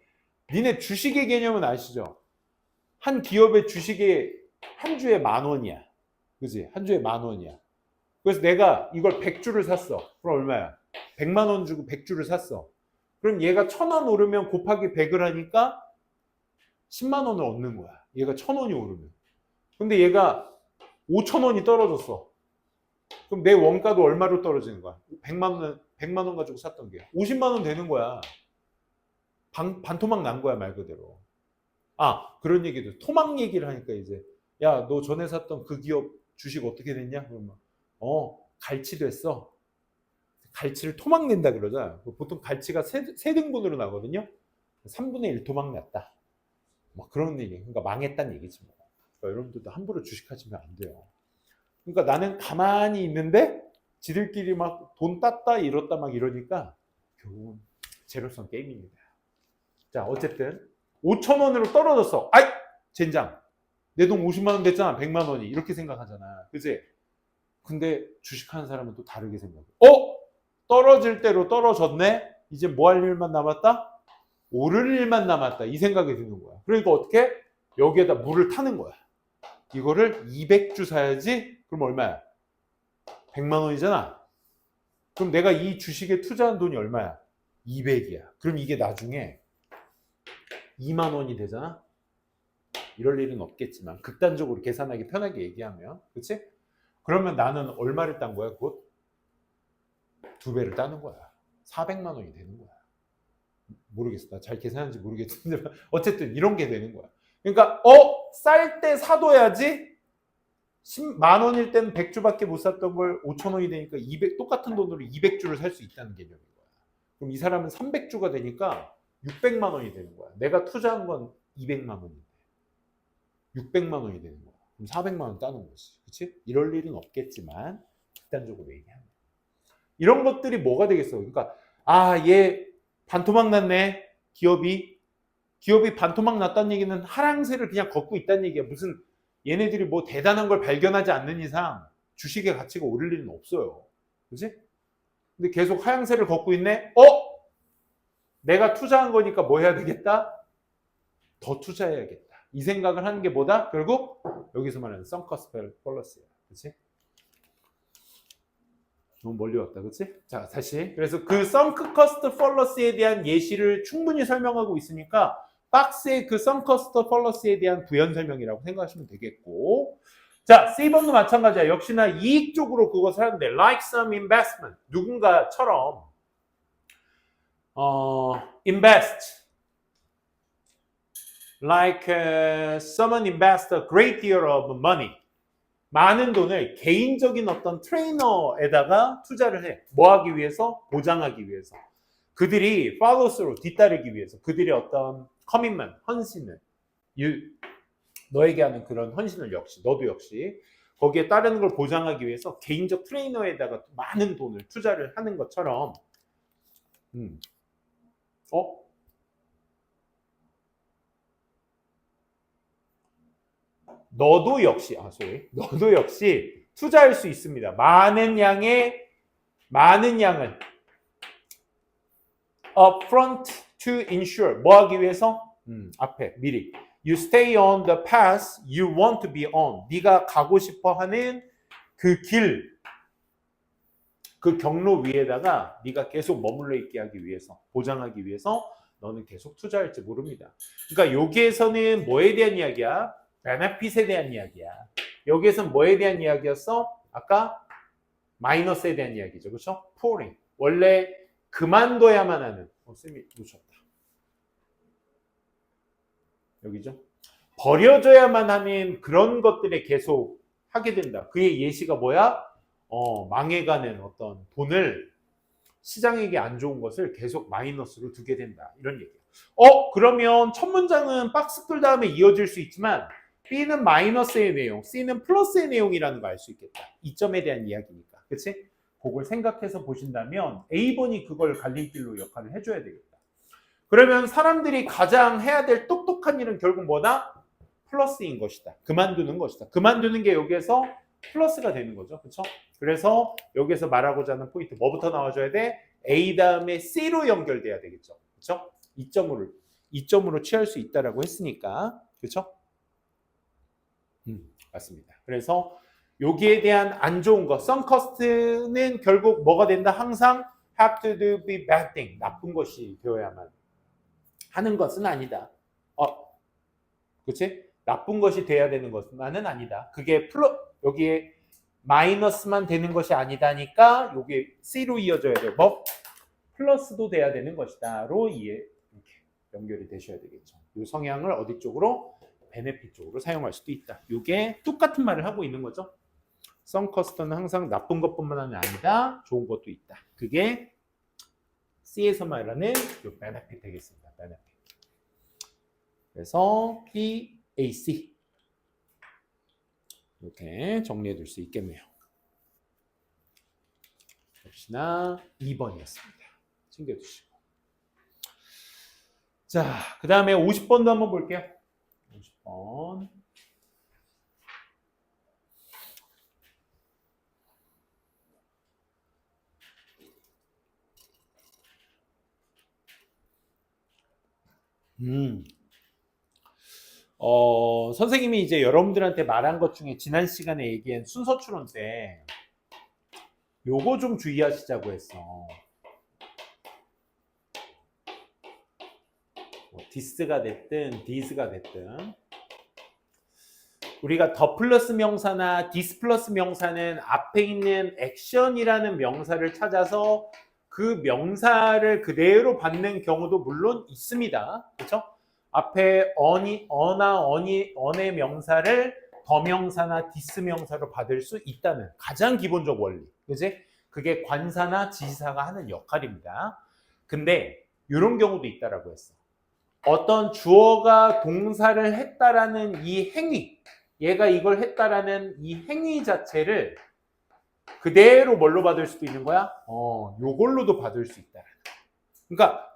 니네 주식의 개념은 아시죠? 한 기업의 주식이 한 주에 10,000원이야. 그지? 한 주에 10,000원이야. 그래서 내가 이걸 100주를 샀어. 그럼 얼마야? 100만 원 주고 100주를 샀어. 그럼 얘가 1,000원 오르면 곱하기 100을 하니까 10만 원을 얻는 거야. 얘가 1,000원이 오르면. 근데 얘가 5,000원이 떨어졌어. 그럼 내 원가도 얼마로 떨어지는 거야? 100만 원 가지고 샀던 게 50만 원 되는 거야. 반토막 난 거야, 말 그대로. 아, 그런 얘기도 토막 얘기를 하니까 이제 야, 너 전에 샀던 그 기업 주식 어떻게 됐냐? 그러면 갈치됐어. 갈치를 토막 낸다 그러잖아. 보통 갈치가 세 등분으로 나거든요. 3분의 1 토막 났다. 막 그런 얘기. 그러니까 망했다는 얘기지 뭐. 그러니까 여러분들도 함부로 주식하시면 안 돼요. 그러니까 나는 가만히 있는데 지들끼리 막 돈 땄다 잃었다 막 이러니까 결국은 제로섬 게임입니다. 자, 어쨌든 5,000원으로 떨어졌어. 아이, 젠장. 내 돈 50만 원 됐잖아. 100만 원이. 이렇게 생각하잖아. 그지? 근데 주식하는 사람은 또 다르게 생각해. 떨어질 대로 떨어졌네? 이제 뭐 할 일만 남았다? 오를 일만 남았다. 이 생각이 드는 거야. 그러니까 어떻게? 여기에다 물을 타는 거야. 이거를 200주 사야지? 그럼 얼마야? 100만 원이잖아. 그럼 내가 이 주식에 투자한 돈이 얼마야? 200이야. 그럼 이게 나중에 2만 원이 되잖아? 이럴 일은 없겠지만 극단적으로 계산하기 편하게 얘기하면 그치? 그러면 나는 얼마를 딴 거야? 곧 2배를 따는 거야. 400만 원이 되는 거야. 모르겠어. 나 잘 계산하는지 모르겠지만 어쨌든 이런 게 되는 거야. 그러니까 쌀 때 사둬야지 10만 원일 때는 100주밖에 못 샀던 걸 5,000원이 되니까 똑같은 돈으로 200주를 살 수 있다는 개념인 거야. 그럼 이 사람은 300주가 되니까 600만 원이 되는 거야. 내가 투자한 건 200만 원인데 600만 원이 되는 거야. 그럼 400만 원 따는 거지. 그치? 이럴 일은 없겠지만 극단적으로 얘기하면 이런 것들이 뭐가 되겠어? 그러니까 얘 반토막 났네. 기업이 반토막 났다는 얘기는 하락세를 그냥 걷고 있다는 얘기야. 무슨 얘네들이 뭐 대단한 걸 발견하지 않는 이상 주식의 가치가 오를 일은 없어요. 그치? 근데 계속 하향세를 걷고 있네? 내가 투자한 거니까 뭐 해야 되겠다? 더 투자해야겠다. 이 생각을 하는 게 뭐다? 결국 여기서 말하는 선커스 펄러스야. 그치? 너무 멀리 왔다. 그치? 자, 다시. 그래서 그 선크 커스트 펄러스에 대한 예시를 충분히 설명하고 있으니까 박스의 그 선커스트 펄러스에 대한 부연 설명이라고 생각하시면 되겠고 자, C번도 마찬가지야. 역시나 이익 쪽으로 그것을 하는데 like some investment. 누군가처럼 invest like someone invest a great deal of money. 많은 돈을 개인적인 어떤 트레이너에다가 투자를 해. 뭐 하기 위해서? 보장하기 위해서. 그들이 follow through, 뒤따르기 위해서. 그들의 어떤 commitment, 헌신을 너에게 하는 그런 헌신을 역시 너도 역시 거기에 따르는 걸 보장하기 위해서 개인적 트레이너에다가 많은 돈을 투자를 하는 것처럼 너도 역시 투자할 수 있습니다. 많은 양은 upfront to ensure 뭐 하기 위해서? 앞에 미리 you stay on the path you want to be on. 네가 가고 싶어 하는 그 길, 그 경로 위에다가 네가 계속 머물러 있게 하기 위해서, 보장하기 위해서 너는 계속 투자할지 모릅니다. 그러니까 여기에서는 뭐에 대한 이야기야? 베네핏에 대한 이야기야. 여기에서는 뭐에 대한 이야기였어? 아까 마이너스에 대한 이야기죠. 그렇죠? pouring. 원래 그만둬야만 하는, 쌤이 놓쳤다. 여기죠? 버려져야만 하는 그런 것들에 계속 하게 된다. 그의 예시가 뭐야? 망해가는 어떤 돈을, 시장에게 안 좋은 것을 계속 마이너스로 두게 된다. 이런 얘기예요. 그러면 첫 문장은 박스 뚫 다음에 이어질 수 있지만 B는 마이너스의 내용, C는 플러스의 내용이라는 거 알 수 있겠다. 이점에 대한 이야기니까. 그치? 그걸 생각해서 보신다면 A번이 그걸 갈림길로 역할을 해줘야 되겠다. 그러면 사람들이 가장 해야 될 똑똑한 일은 결국 뭐다? 플러스인 것이다. 그만두는 것이다. 그만두는 게 여기에서 플러스가 되는 거죠. 그렇죠? 그래서 여기서 말하고자 하는 포인트 뭐부터 나와줘야 돼? A 다음에 C로 연결돼야 되겠죠. 그렇죠? 이점으로 취할 수 있다라고 했으니까. 그렇죠? 맞습니다. 그래서 여기에 대한 안 좋은 거, sunk cost는 결국 뭐가 된다? 항상 have to do be bad thing, 나쁜 것이 되어야만 하는 것은 아니다. 그렇지? 나쁜 것이 돼야 되는 것만은 아니다. 그게 여기에 마이너스만 되는 것이 아니다니까 여기 C로 이어져야 돼요. 뭐? 플러스도 돼야 되는 것이다로 이렇게 연결이 되셔야 되겠죠. 이 성향을 어디 쪽으로? 베네핏 쪽으로 사용할 수도 있다. 이게 똑같은 말을 하고 있는 거죠. sunk cost는 항상 나쁜 것뿐만 아니라 좋은 것도 있다. 그게 C에서 말하는 이 베네핏 되겠습니다. 베네핏. 그래서 B, A, C 이렇게 정리해 둘 수 있겠네요. 역시나 2번이었습니다. 챙겨두시고. 자, 그 다음에 50번도 한번 볼게요. 50번. 선생님이 이제 여러분들한테 말한 것 중에 지난 시간에 얘기한 순서 추론 때 요거 좀 주의하시자고 했어. 디스가 됐든 디스가 됐든 우리가 더 플러스 명사나 디스 플러스 명사는 앞에 있는 액션이라는 명사를 찾아서 그 명사를 그대로 받는 경우도 물론 있습니다. 그렇죠? 앞에 on의 명사를 더 명사나 디스 명사로 받을 수 있다는 가장 기본적 원리. 그지? 그게 관사나 지시사가 하는 역할입니다. 근데 이런 경우도 있다라고 했어. 어떤 주어가 동사를 했다라는 이 행위, 얘가 이걸 했다라는 이 행위 자체를 그대로 뭘로 받을 수도 있는 거야? 요걸로도 받을 수 있다. 그러니까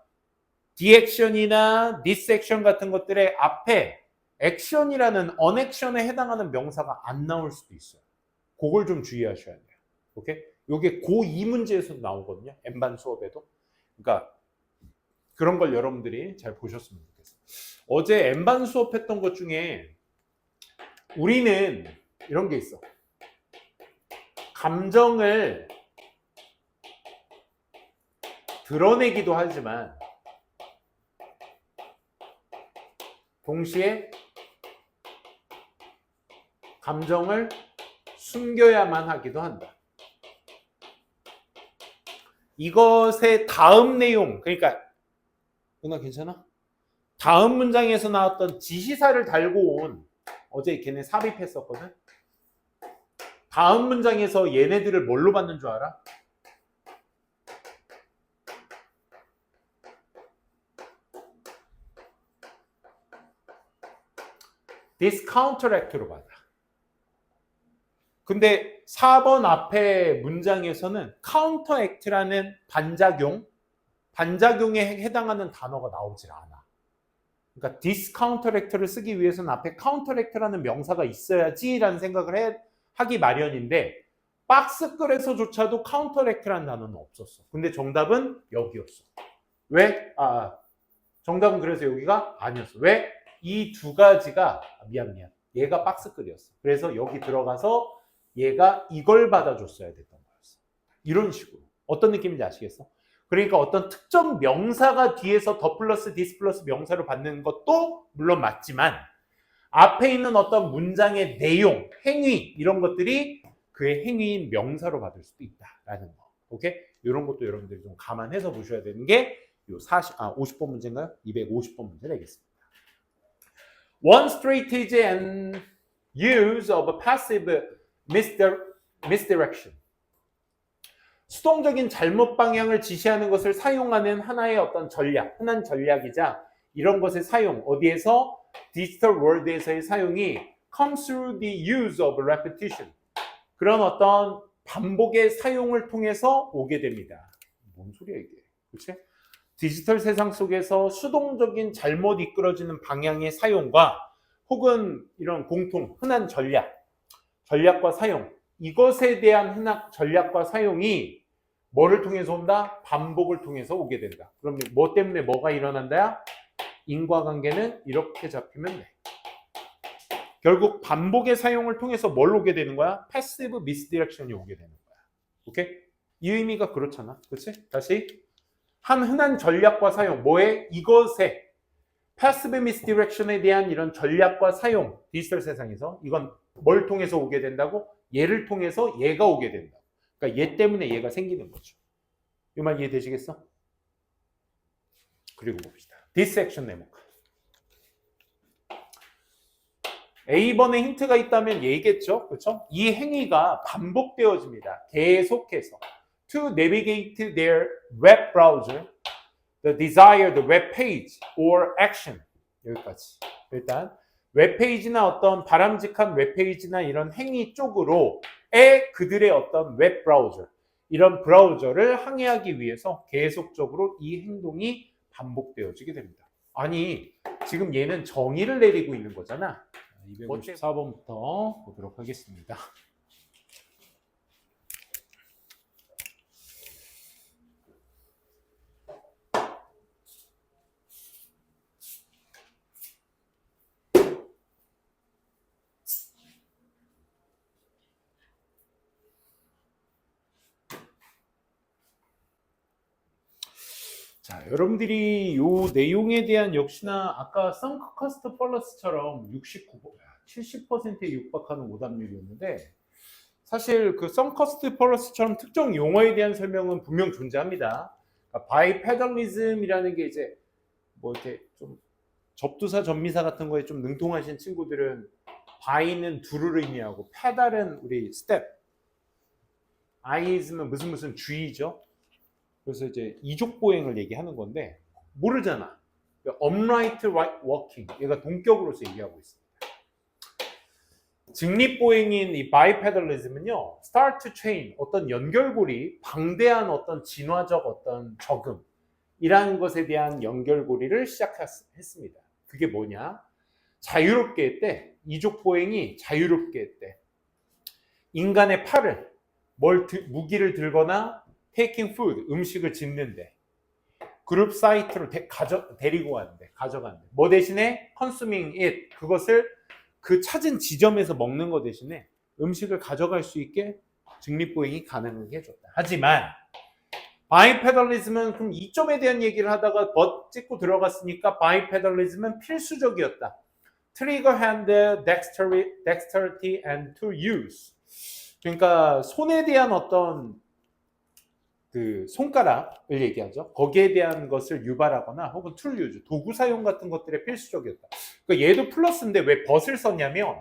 the action이나 this action 같은 것들의 앞에 action이라는 unaction에 해당하는 명사가 안 나올 수도 있어요. 그걸 좀 주의하셔야 돼요. 오케이? 요게 고2 문제에서도 나오거든요. N반 수업에도. 그러니까 그런 걸 여러분들이 잘 보셨으면 좋겠어요. 어제 N반 수업했던 것 중에 우리는 이런 게 있어. 감정을 드러내기도 하지만 동시에 감정을 숨겨야만 하기도 한다. 이것의 다음 내용, 그러니까 누나 괜찮아? 다음 문장에서 나왔던 지시사를 달고 온 어제 걔네 삽입했었거든. 다음 문장에서 얘네들을 뭘로 받는 줄 알아? this counteract로 받아. 근데 4번 앞에 문장에서는 counteract라는 반작용에 해당하는 단어가 나오질 않아. 그러니까 this counteract를 쓰기 위해서는 앞에 counteract라는 명사가 있어야지라는 생각을 하기 마련인데 박스글에서조차도 카운터렉트라는 단어는 없었어. 근데 정답은 여기였어. 왜? 정답은 그래서 여기가 아니었어. 왜? 이 두 가지가 미안. 얘가 박스글이었어. 그래서 여기 들어가서 얘가 이걸 받아줬어야 됐던 거였어. 이런 식으로. 어떤 느낌인지 아시겠어? 그러니까 어떤 특정 명사가 뒤에서 더 플러스 디스 플러스 명사로 받는 것도 물론 맞지만 앞에 있는 어떤 문장의 내용, 행위 이런 것들이 그의 행위인 명사로 받을 수도 있다라는 거. 오케이? 이런 것도 여러분들이 좀 감안해서 보셔야 되는 게 요 50번 문제인가요? 250번 문제 되겠습니다. One strategy and use of a passive misdirection. 수동적인 잘못 방향을 지시하는 것을 사용하는 하나의 어떤 전략, 흔한 전략이자 이런 것의 사용, 어디에서? 디지털 월드에서의 사용이 comes through the use of repetition. 그런 어떤 반복의 사용을 통해서 오게 됩니다. 뭔 소리야 이게? 그렇지? 디지털 세상 속에서 수동적인 잘못 이끌어지는 방향의 사용과 혹은 이런 공통, 흔한 전략과 사용, 이것에 대한 전략과 사용이 뭐를 통해서 온다? 반복을 통해서 오게 된다. 그럼 뭐 때문에 뭐가 일어난다야? 인과관계는 이렇게 잡히면 돼. 결국 반복의 사용을 통해서 뭘 오게 되는 거야? 패시브 미스디렉션이 오게 되는 거야. 오케이? 이 의미가 그렇잖아. 그렇지? 다시 한 흔한 전략과 사용, 뭐에? 이것에 패시브 미스디렉션에 대한 이런 전략과 사용, 디지털 세상에서 이건 뭘 통해서 오게 된다고? 얘를 통해서 얘가 오게 된다. 그러니까 얘 때문에 얘가 생기는 거죠. 이 말 이해되시겠어? 그리고 봅시다. 디섹션 네모칸. A번에 힌트가 있다면 얘겠죠? 그렇죠? 이 행위가 반복되어집니다. 계속해서. To navigate their web browser, the desired web page or action. 여기까지. 일단 웹페이지나 어떤 바람직한 웹페이지나 이런 행위 쪽으로의 그들의 어떤 웹 브라우저, 이런 브라우저를 항해하기 위해서 계속적으로 이 행동이 반복되어지게 됩니다. 아니, 지금 얘는 정의를 내리고 있는 거잖아. 254번부터 보도록 하겠습니다. 자, 여러분들이 이 내용에 대한 역시나 아까 썬크 커스트 펄러스처럼 70%에 육박하는 오답률이었는데 사실 그 썬크 커스트 펄러스처럼 특정 용어에 대한 설명은 분명 존재합니다. 그러니까 바이페달리즘이라는 게 이제 뭐 이렇게 좀 접두사 접미사 같은 거에 좀 능통하신 친구들은 바이는 두를 의미하고 페달은 우리 스텝, 아이즈는 무슨 G죠. 그래서 이제 이족 보행을 얘기하는 건데 모르잖아. upright walking 얘가 동격으로서 얘기하고 있습니다. 직립 보행인 이 바이페달리즘은요, start chain 어떤 연결고리, 방대한 어떤 진화적 어떤 적응이라는 것에 대한 연결고리를 시작했습니다. 그게 뭐냐? 자유롭게 했대. 이족 보행이 자유롭게 했대. 인간의 팔을 무기를 들거나 taking food, 음식을 짓는데 그룹 사이트로 데리고 가는데, 가져가는데 뭐 대신에 consuming it, 그것을 그 찾은 지점에서 먹는 거 대신에 음식을 가져갈 수 있게 직립보행이 가능하게 해줬다. 하지만 바이페달리즘은 그럼 이 점에 대한 얘기를 하다가 찍고 들어갔으니까 바이페달리즘은 필수적이었다. Trigger hand, dexterity and tool use. 그러니까 손에 대한 어떤 그 손가락을 얘기하죠. 거기에 대한 것을 유발하거나 혹은 툴 유즈, 도구 사용 같은 것들에 필수적이었다. 그러니까 얘도 플러스인데 왜 벗을 썼냐면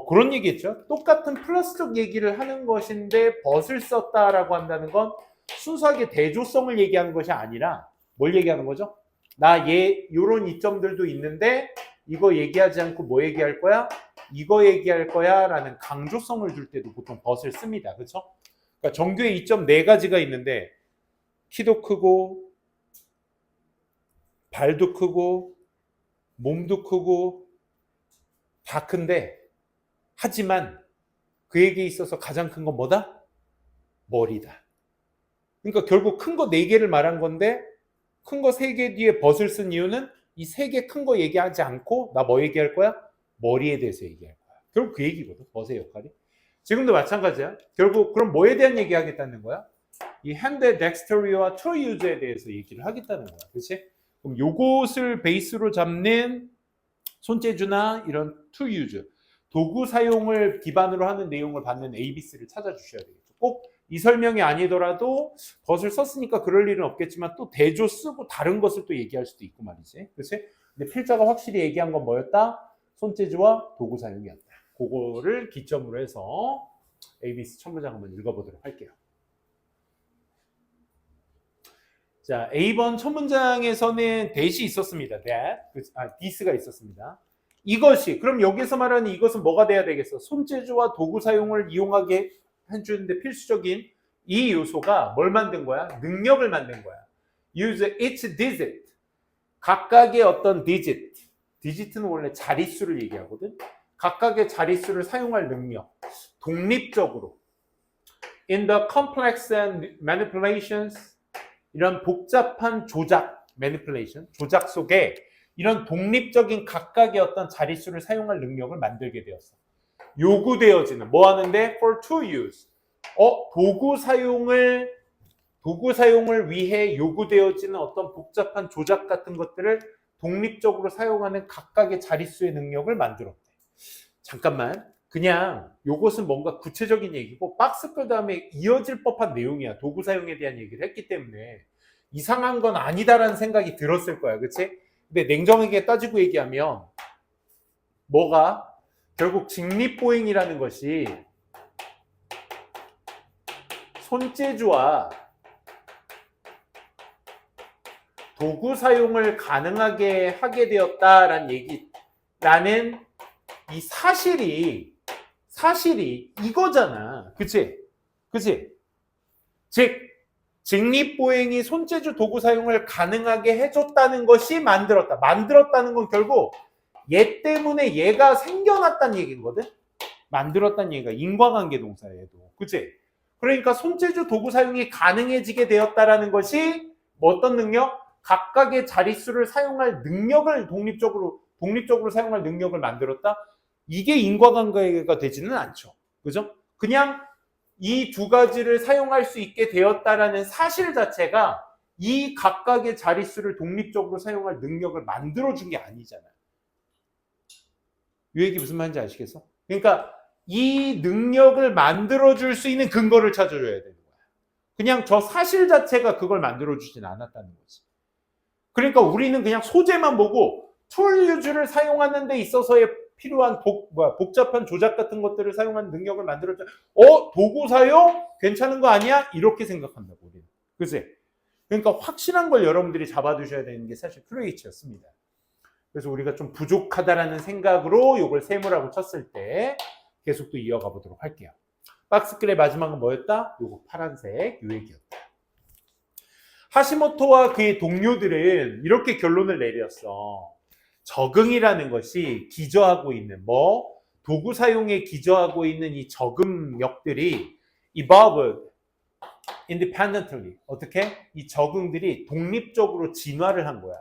그런 얘기했죠. 똑같은 플러스적 얘기를 하는 것인데 벗을 썼다라고 한다는 건 순수하게 대조성을 얘기하는 것이 아니라 뭘 얘기하는 거죠? 나 요런 이점들도 있는데 이거 얘기하지 않고 뭐 얘기할 거야? 이거 얘기할 거야 라는 강조성을 줄 때도 보통 벗을 씁니다. 그렇죠? 그러니까 정규의 이점 4가지가 있는데 키도 크고 발도 크고 몸도 크고 다 큰데 하지만 그에게 있어서 가장 큰 건 뭐다? 머리다. 그러니까 결국 큰 거 4개를 말한 건데 큰 거 3개 뒤에 벗을 쓴 이유는 이 3개 큰 거 얘기하지 않고 나 뭐 얘기할 거야? 머리에 대해서 얘기할 거야. 결국 그 얘기거든. 벗의 역할이. 지금도 마찬가지야. 결국 그럼 뭐에 대한 얘기 하겠다는 거야? 이 핸드의 덱스터리와 to use에 대해서 얘기를 하겠다는 거야. 그렇지? 그럼 요것을 베이스로 잡는 손재주나 이런 to use, 도구 사용을 기반으로 하는 내용을 받는 ABC를 찾아주셔야 되겠죠. 꼭 이 설명이 아니더라도 벗을 썼으니까 그럴 일은 없겠지만 또 대조 쓰고 다른 것을 또 얘기할 수도 있고 말이지. 그렇지? 근데 필자가 확실히 얘기한 건 뭐였다? 손재주와 도구 사용이었다. 그거를 기점으로 해서 ABC 첫 문장 한번 읽어보도록 할게요. 자, A번 첫 문장에서는 that이 있었습니다. this가 있었습니다. 이것이, 그럼 여기서 말하는 이것은 뭐가 돼야 되겠어? 손재주와 도구 사용을 이용하게 해주는데 필수적인 이 요소가 뭘 만든 거야? 능력을 만든 거야. Use each digit. 각각의 어떤 digit. digit는 원래 자릿수를 얘기하거든. 각각의 자릿수를 사용할 능력. 독립적으로. In the complex and manipulations. 이런 복잡한 조작, manipulation, 조작 속에 이런 독립적인 각각의 어떤 자릿수를 사용할 능력을 만들게 되었어. 요구되어지는, 뭐 하는데? For to use. 도구 사용을 위해 요구되어지는 어떤 복잡한 조작 같은 것들을 독립적으로 사용하는 각각의 자릿수의 능력을 만들었대. 잠깐만. 그냥 요것은 뭔가 구체적인 얘기고 박스글 다음에 이어질 법한 내용이야. 도구 사용에 대한 얘기를 했기 때문에 이상한 건 아니다라는 생각이 들었을 거야. 그치? 근데 냉정하게 따지고 얘기하면 뭐가? 결국 직립보행이라는 것이 손재주와 도구 사용을 가능하게 하게 되었다라는 얘기라는 이 사실이 이거잖아. 그치? 즉, 직립보행이 손재주 도구 사용을 가능하게 해줬다는 것이 만들었다. 만들었다는 건 결국 얘 때문에 얘가 생겨났다는 얘기거든? 만들었다는 얘기가 인과관계 동사야, 얘도. 그치? 그러니까 손재주 도구 사용이 가능해지게 되었다라는 것이 뭐 어떤 능력? 각각의 자릿수를 사용할 능력을 독립적으로 사용할 능력을 만들었다? 이게 인과관계가 되지는 않죠. 그죠? 그냥 이 두 가지를 사용할 수 있게 되었다라는 사실 자체가 이 각각의 자릿수를 독립적으로 사용할 능력을 만들어준 게 아니잖아. 이 얘기 무슨 말인지 아시겠어? 그러니까 이 능력을 만들어줄 수 있는 근거를 찾아줘야 되는 거야. 그냥 저 사실 자체가 그걸 만들어주진 않았다는 거지. 그러니까 우리는 그냥 소재만 보고 툴 유즈를 사용하는 데 있어서의 필요한 복잡한 조작 같은 것들을 사용하는 능력을 만들었죠. 도구 사용? 괜찮은 거 아니야? 이렇게 생각한다고 우리는. 그치? 그러니까 확실한 걸 여러분들이 잡아두셔야 되는 게 사실 QH였습니다. 그래서 우리가 좀 부족하다라는 생각으로 이걸 세모라고 쳤을 때 계속 또 이어가 보도록 할게요. 박스글의 마지막은 뭐였다? 요거 파란색 요 얘기였다. 하시모토와 그의 동료들은 이렇게 결론을 내렸어. 적응이라는 것이 기저하고 있는 도구 사용에 기저하고 있는 이 적응력들이 evolve independently. 어떻게? 이 적응들이 독립적으로 진화를 한 거야.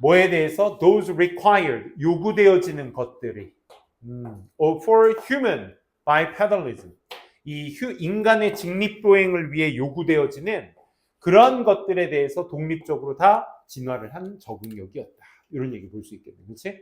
뭐에 대해서? Those required, 요구되어지는 것들이 for human bipedalism, 이 인간의 직립보행을 위해 요구되어지는 그런 것들에 대해서 독립적으로 다 진화를 한 적응력이었다. 이런 얘기 볼 수 있겠네. 그렇지?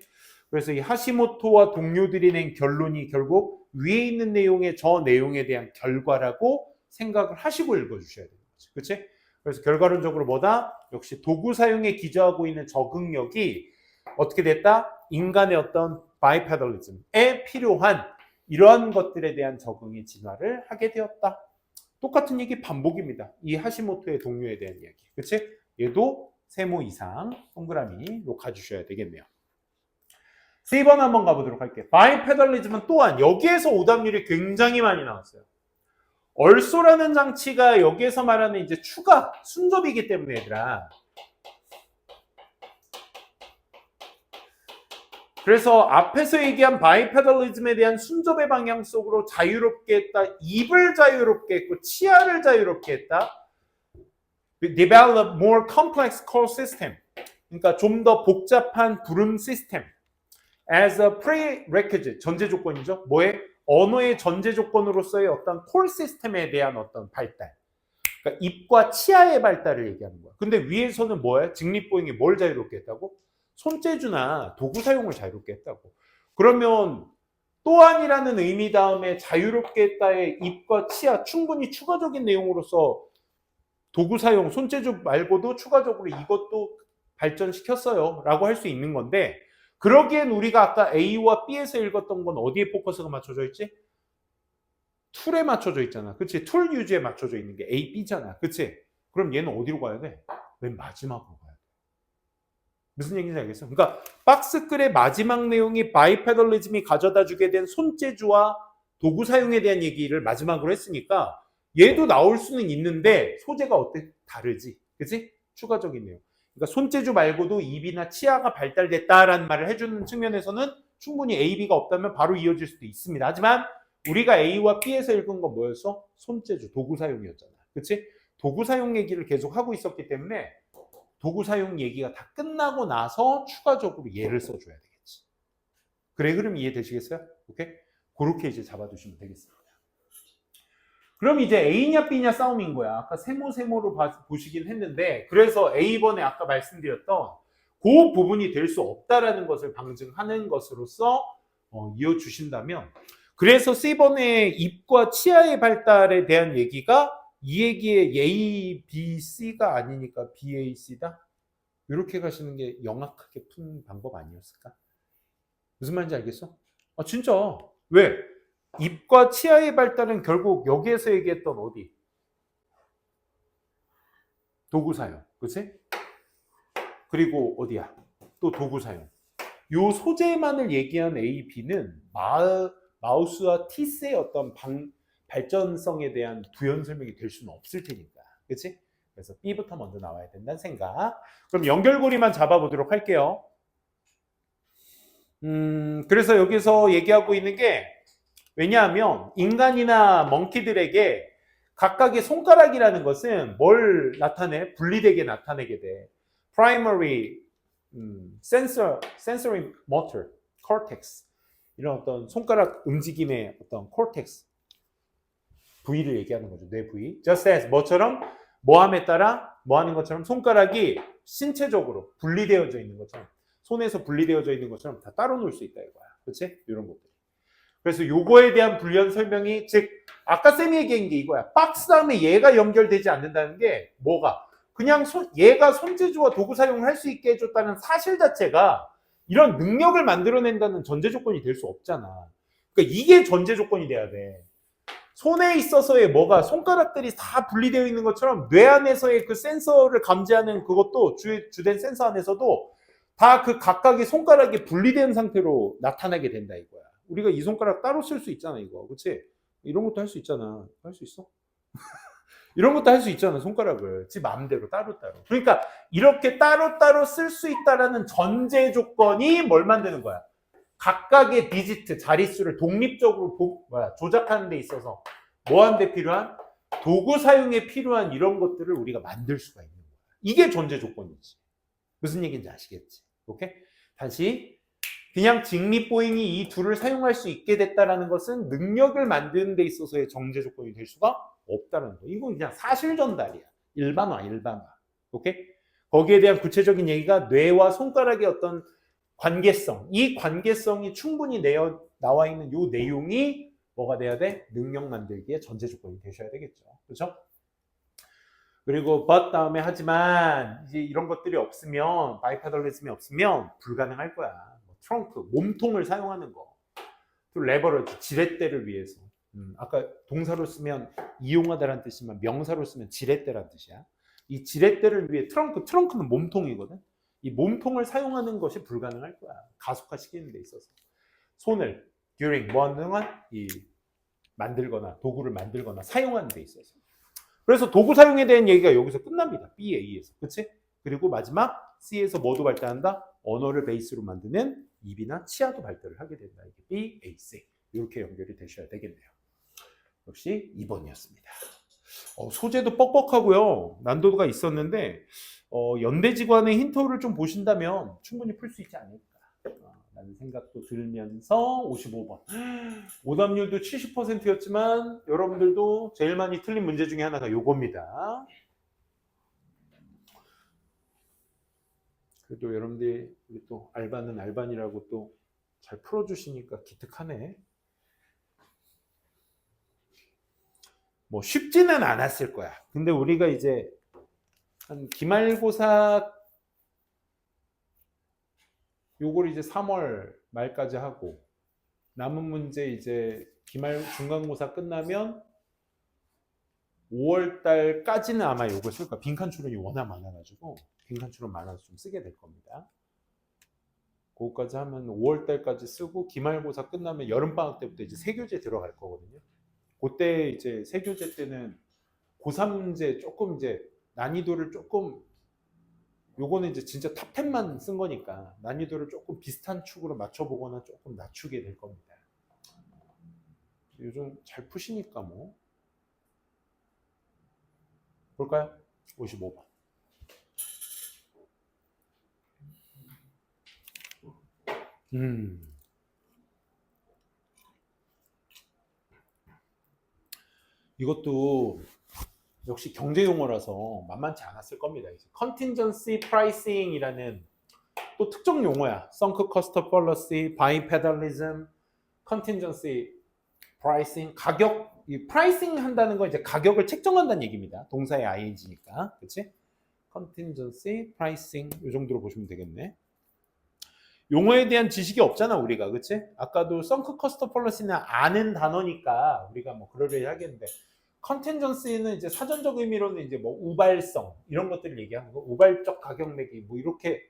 그래서 이 하시모토와 동료들이 낸 결론이 결국 위에 있는 내용의 저 내용에 대한 결과라고 생각을 하시고 읽어주셔야 되는 거지. 그렇지? 그래서 결과론적으로 뭐다? 역시 도구 사용에 기저하고 있는 적응력이 어떻게 됐다? 인간의 어떤 바이페달리즘에 필요한 이러한 것들에 대한 적응의 진화를 하게 되었다. 똑같은 얘기 반복입니다. 이 하시모토의 동료에 대한 이야기. 그치? 얘도 세모 이상 동그라미로 가주셔야 되겠네요. 세 번 한번 가보도록 할게요. 바이페달리즘은 또한 여기에서 오답률이 굉장히 많이 나왔어요. 얼소라는 장치가 여기에서 말하는 이제 추가 순접이기 때문에 얘들아. 그래서 앞에서 얘기한 바이페달리즘에 대한 순접의 방향 속으로 자유롭게 했다. 입을 자유롭게 했고 치아를 자유롭게 했다. Develop more complex call system. 그러니까 좀 더 복잡한 부름 시스템. As a prerequisite, 전제 조건이죠. 뭐에? 언어의 전제 조건으로서의 어떤 콜 시스템에 대한 어떤 발달. 그러니까 입과 치아의 발달을 얘기하는 거야. 근데 위에서는 뭐야? 직립보행이 뭘 자유롭게 했다고? 손재주나 도구 사용을 자유롭게 했다고. 그러면 또한이라는 의미 다음에 자유롭게 했다의 입과 치아 충분히 추가적인 내용으로서 도구 사용, 손재주 말고도 추가적으로 이것도 발전시켰어요 라고 할 수 있는 건데, 그러기엔 우리가 아까 A와 B에서 읽었던 건 어디에 포커스가 맞춰져 있지? 툴에 맞춰져 있잖아. 그치? 툴 유지에 맞춰져 있는 게 A, B잖아. 그치? 그럼 얘는 어디로 가야 돼? 맨 마지막으로 가야 돼. 무슨 얘기인지 알겠어? 그러니까 박스글의 마지막 내용이 바이페달리즘이 가져다 주게 된 손재주와 도구 사용에 대한 얘기를 마지막으로 했으니까 얘도 나올 수는 있는데 소재가 어때? 다르지. 그치? 추가적인 내용. 그러니까 손재주 말고도 입이나 치아가 발달됐다라는 말을 해주는 측면에서는 충분히 A, B가 없다면 바로 이어질 수도 있습니다. 하지만 우리가 A와 B에서 읽은 건 뭐였어? 손재주, 도구 사용이었잖아. 그치? 도구 사용 얘기를 계속 하고 있었기 때문에 도구 사용 얘기가 다 끝나고 나서 추가적으로 얘를 써줘야 되겠지. 그래, 흐름 이해되시겠어요? 오케이? 그렇게 이제 잡아두시면 되겠습니다. 그럼 이제 A냐 B냐 싸움인 거야. 아까 세모로 보시긴 했는데, 그래서 A번에 아까 말씀드렸던 그 부분이 될 수 없다라는 것을 방증하는 것으로서 이어주신다면, 그래서 C번에 입과 치아의 발달에 대한 얘기가 이 얘기의 A, B, C가 아니니까 B, A, C다? 이렇게 가시는 게 영악하게 푼 방법 아니었을까? 무슨 말인지 알겠어? 아, 진짜. 왜? 입과 치아의 발달은 결국 여기에서 얘기했던 어디? 도구 사용. 그치? 그리고 어디야? 또 도구 사용. 요 소재만을 얘기한 A, B는 마우스와 티스의 어떤 발전성에 대한 부연 설명이 될 수는 없을 테니까. 그치? 그래서 B부터 먼저 나와야 된다는 생각. 그럼 연결고리만 잡아보도록 할게요. 그래서 여기서 얘기하고 있는 게, 왜냐하면 인간이나 멍키들에게 각각의 손가락이라는 것은 뭘 나타내? 분리되게 나타내게 돼. Primary sensory motor cortex, 이런 어떤 손가락 움직임의 어떤 cortex 부위를 얘기하는 거죠. 뇌 부위. Just as 뭐처럼 뭐함에 따라 뭐 하는 것처럼 손가락이 신체적으로 분리되어져 있는 것처럼, 손에서 분리되어져 있는 것처럼 다 따로 놓을 수 있다 이거야. 그렇지? 이런 것들. 그래서 요거에 대한 불리한 설명이, 즉 아까 쌤이 얘기한 게 이거야. 박스 다음에 얘가 연결되지 않는다는 게 뭐가? 그냥 얘가 손재주와 도구 사용을 할 수 있게 해줬다는 사실 자체가 이런 능력을 만들어낸다는 전제 조건이 될 수 없잖아. 그러니까 이게 전제 조건이 돼야 돼. 손에 있어서의 뭐가, 손가락들이 다 분리되어 있는 것처럼 뇌 안에서의 그 센서를 감지하는 그것도 주된 센서 안에서도 다 그 각각의 손가락이 분리된 상태로 나타나게 된다 이거야. 우리가 이 손가락 따로 쓸 수 있잖아 이거. 그치? 이런 것도 할 수 있잖아. 할 수 있어? 이런 것도 할 수 있잖아, 손가락을. 지 마음대로 따로따로. 그러니까 이렇게 따로따로 쓸 수 있다라는 전제 조건이 뭘 만드는 거야? 각각의 디지트, 자릿수를 독립적으로 조작하는 데 있어서 뭐 하는 데 필요한? 도구 사용에 필요한 이런 것들을 우리가 만들 수가 있는 거야. 이게 전제 조건이지. 무슨 얘기인지 아시겠지? 오케이? 다시, 그냥 직립보행이 이 둘을 사용할 수 있게 됐다라는 것은 능력을 만드는 데 있어서의 정제 조건이 될 수가 없다는 거. 이건 그냥 사실 전달이야. 일반화. 오케이? 거기에 대한 구체적인 얘기가 뇌와 손가락의 어떤 관계성, 이 관계성이 충분히 나와 있는 이 내용이 뭐가 돼야 돼? 능력 만들기의 전제 조건이 되셔야 되겠죠. 그렇죠? 그리고 but 다음에 하지만 이제 이런 것들이 없으면, 바이페달리즘이 없으면 불가능할 거야. 트렁크, 몸통을 사용하는 거. 또 레버러지, 지렛대를 위해서. 아까 동사로 쓰면 이용하다라는 뜻이지만 명사로 쓰면 지렛대라는 뜻이야. 이 지렛대를 위해 트렁크는 몸통이거든. 이 몸통을 사용하는 것이 불가능할 거야. 가속화시키는 데 있어서. 손을 during 뭐 하는 동안 만들거나 도구를 만들거나 사용하는 데 있어서. 그래서 도구 사용에 대한 얘기가 여기서 끝납니다. B, A에서. 그치? 그리고 마지막 C에서 뭐도 발달한다? 언어를 베이스로 만드는 입이나 치아도 발달을 하게 된다. 이게 B, A, C 이렇게 연결이 되셔야 되겠네요. 역시 2번이었습니다. 소재도 뻑뻑하고요. 난도가 있었는데 연대지관의 힌트를 좀 보신다면 충분히 풀 수 있지 않을까 라는 생각도 들면서 55번. 오답률도 70%였지만 여러분들도 제일 많이 틀린 문제 중에 하나가 요겁니다. 그래도 여러분들이 또 알바는 알바니라고 또 잘 풀어주시니까 기특하네. 뭐 쉽지는 않았을 거야. 근데 우리가 이제 한 기말고사 요걸 이제 3월 말까지 하고 남은 문제 이제 중간고사 끝나면 5월 달까지는 아마 요걸 쓸 거야. 빈칸 추론이 워낙 많아가지고 빈칸 추론 많아서 좀 쓰게 될 겁니다. 그거까지 하면 5월 달까지 쓰고 기말고사 끝나면 여름방학 때부터 이제 세교재 들어갈 거거든요. 그때 이제 세교재 때는 고3 문제 조금 이제 난이도를 조금 요거는 이제 진짜 탑 10만 쓴 거니까 난이도를 조금 비슷한 축으로 맞춰보거나 조금 낮추게 될 겁니다. 요즘 잘 푸시니까 뭐 볼까요? 55번. 이것도 역시 경제 용어라서 만만치 않았을 겁니다. 이제 contingency pricing이라는 또 특정 용어야. sunk cost fallacy, bipedalism, contingency pricing, 가격, 이 pricing 한다는 건 이제 가격을 책정한다는 얘기입니다. 동사의 ing니까, 그렇지? contingency pricing 이 정도로 보시면 되겠네. 용어에 대한 지식이 없잖아 우리가, 그렇지? 아까도 sunk cost fallacy는 아는 단어니까 우리가 뭐 그러려 하겠는데. 컨텐전시는 이제 사전적 의미로는 이제 뭐 우발성 이런 것들을 얘기하는 거, 우발적 가격 매기 뭐 이렇게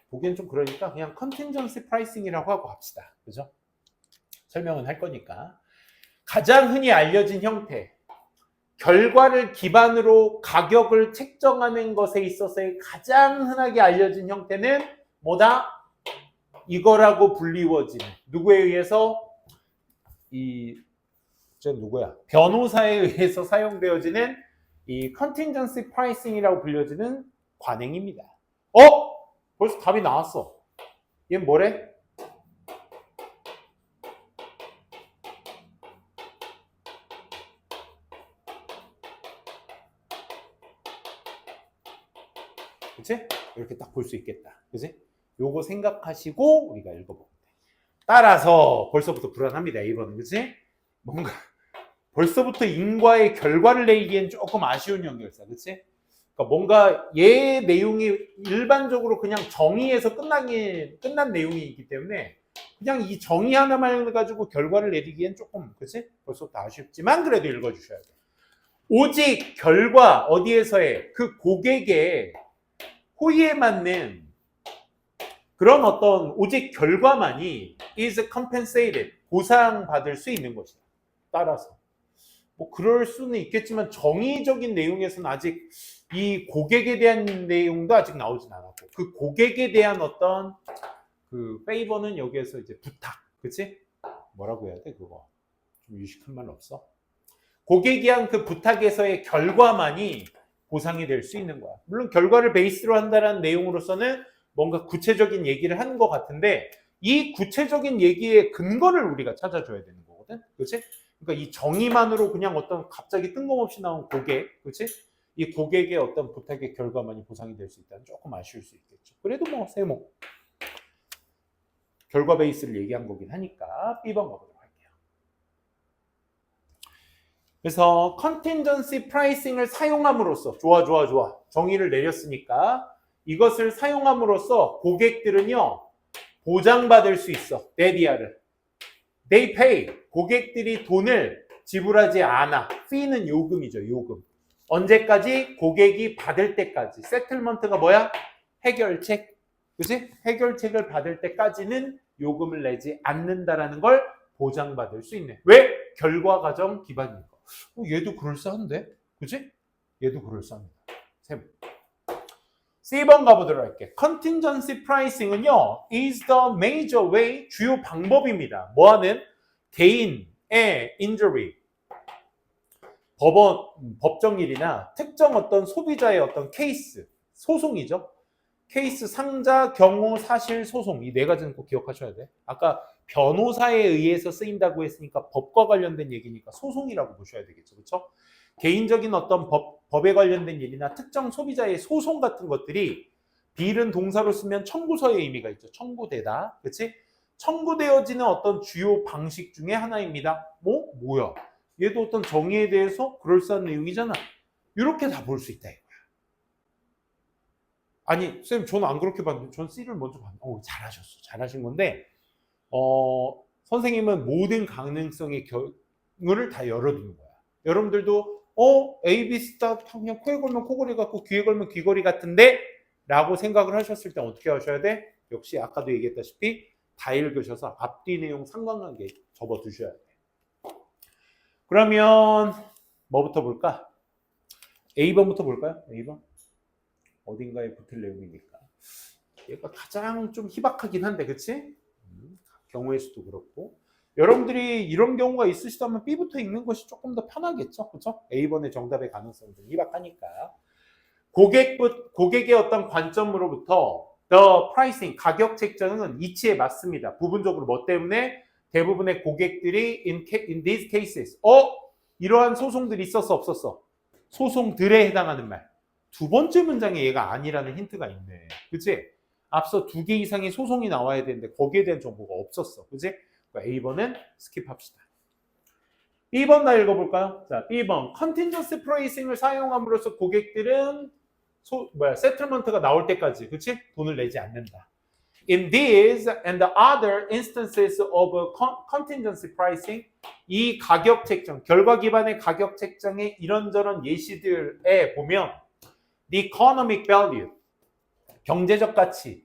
보기엔 좀 그러니까 그냥 컨텐전시 프라이싱이라고 하고 합시다. 그죠? 설명은 할 거니까. 가장 흔히 알려진 형태, 결과를 기반으로 가격을 책정하는 것에 있어서의 가장 흔하게 알려진 형태는 뭐다? 이거라고 불리워지는, 누구에 의해서? 누구야? 변호사에 의해서 사용되어지는 이 컨틴전시 프라이싱이라고 불려지는 관행입니다. 벌써 답이 나왔어. 얘는 뭐래? 그치? 이렇게 딱 볼 수 있겠다. 그치? 요거 생각하시고 우리가 읽어보면 돼. 따라서 벌써부터 불안합니다. 2번은. 그치? 뭔가 벌써부터 인과의 결과를 내기엔 조금 아쉬운 연결사, 그치? 그러니까 뭔가 얘 내용이 일반적으로 그냥 정의에서 끝난 내용이기 때문에 그냥 이 정의 하나만 가지고 결과를 내리기엔 조금, 그치? 벌써부터 아쉽지만 그래도 읽어주셔야 돼. 오직 결과, 어디에서의 그 고객의 호의에 맞는 그런 어떤 오직 결과만이 is compensated, 보상받을 수 있는 것이다. 따라서. 뭐 그럴 수는 있겠지만 정의적인 내용에서는 아직 이 고객에 대한 내용도 아직 나오진 않았고 그 고객에 대한 어떤 그 페이버는 여기에서 이제 부탁, 그치? 뭐라고 해야 돼 그거? 좀 유식한 말 없어? 고객이 한 그 부탁에서의 결과만이 보상이 될 수 있는 거야. 물론 결과를 베이스로 한다는 내용으로서는 뭔가 구체적인 얘기를 하는 것 같은데 이 구체적인 얘기의 근거를 우리가 찾아줘야 되는 거거든, 그치? 그러니까 이 정의만으로 그냥 어떤 갑자기 뜬금없이 나온 고객, 그렇지? 이 고객의 어떤 부탁의 결과만이 보상이 될 수 있다는 조금 아쉬울 수 있겠죠. 그래도 뭐 세모 결과 베이스를 얘기한 거긴 하니까 B번 가보도록 할게요. 그래서 컨틴전시 프라이싱을 사용함으로써 좋아 정의를 내렸으니까 이것을 사용함으로써 고객들은요 보장받을 수 있어. 데디아를 They pay. 고객들이 돈을 지불하지 않아. fee는 요금이죠. 요금. 언제까지? 고객이 받을 때까지. 세틀먼트가 뭐야? 해결책. 그치? 해결책을 받을 때까지는 요금을 내지 않는다라는 걸 보장받을 수 있네. 왜? 결과 과정 기반이니까. 얘도 그럴싸한데? 그치? 얘도 그럴싸합니다. C번 가보도록 할게. Contingency pricing은요, is the major way, 주요 방법입니다. 뭐하는? 개인의 injury, 법정일이나 특정 어떤 소비자의 어떤 케이스, 소송이죠. 케이스, 상자, 경우, 사실, 소송. 이 네 가지는 꼭 기억하셔야 돼. 아까 변호사에 의해서 쓰인다고 했으니까 법과 관련된 얘기니까 소송이라고 보셔야 되겠죠. 그렇죠? 개인적인 어떤 법에 관련된 일이나 특정 소비자의 소송 같은 것들이 비일은 동사로 쓰면 청구서의 의미가 있죠. 청구되다. 그렇지? 청구되어지는 어떤 주요 방식 중에 하나입니다. 뭐야? 얘도 어떤 정의에 대해서 그럴싸한 내용이잖아. 이렇게 다 볼 수 있다. 아니, 쌤, 저는 안 그렇게 봤는데, 전 C를 먼저 봤는데, 잘하셨어. 잘하신 건데, 선생님은 모든 가능성의 경우를 다 열어두는 거야. 여러분들도, A, B, C 다 그냥 코에 걸면 코걸이 같고, 귀에 걸면 귀걸이 같은데? 라고 생각을 하셨을 때 어떻게 하셔야 돼? 역시 아까도 얘기했다시피, 다 읽으셔서 앞뒤 내용 상관관계 접어두셔야 돼. 그러면, 뭐부터 볼까? A번부터 볼까요? A번? 어딘가에 붙을 내용이니까. 얘가 가장 좀 희박하긴 한데, 그치? 경우의 수도 그렇고. 여러분들이 이런 경우가 있으시다면 B부터 읽는 것이 조금 더 편하겠죠? 그쵸? A번의 정답의 가능성이 좀 희박하니까. 고객의 어떤 관점으로부터 the pricing, 가격 책정은 이치에 맞습니다. 부분적으로 뭐 때문에? 대부분의 고객들이 in these cases, 이러한 소송들이 있었어, 없었어? 소송들에 해당하는 말. 두 번째 문장에 얘가 아니라는 힌트가 있네. 그치? 앞서 2개 이상의 소송이 나와야 되는데 거기에 대한 정보가 없었어. 그치? 그러니까 A번은 스킵합시다. B번 다 읽어볼까요? 자, B번. Contingency pricing을 사용함으로써 고객들은 세틀먼트가 나올 때까지, 그치? 돈을 내지 않는다. In these and the other instances of contingency pricing, 이 가격 책정, 결과 기반의 가격 책정의 이런저런 예시들에 보면 The economic value, 경제적 가치,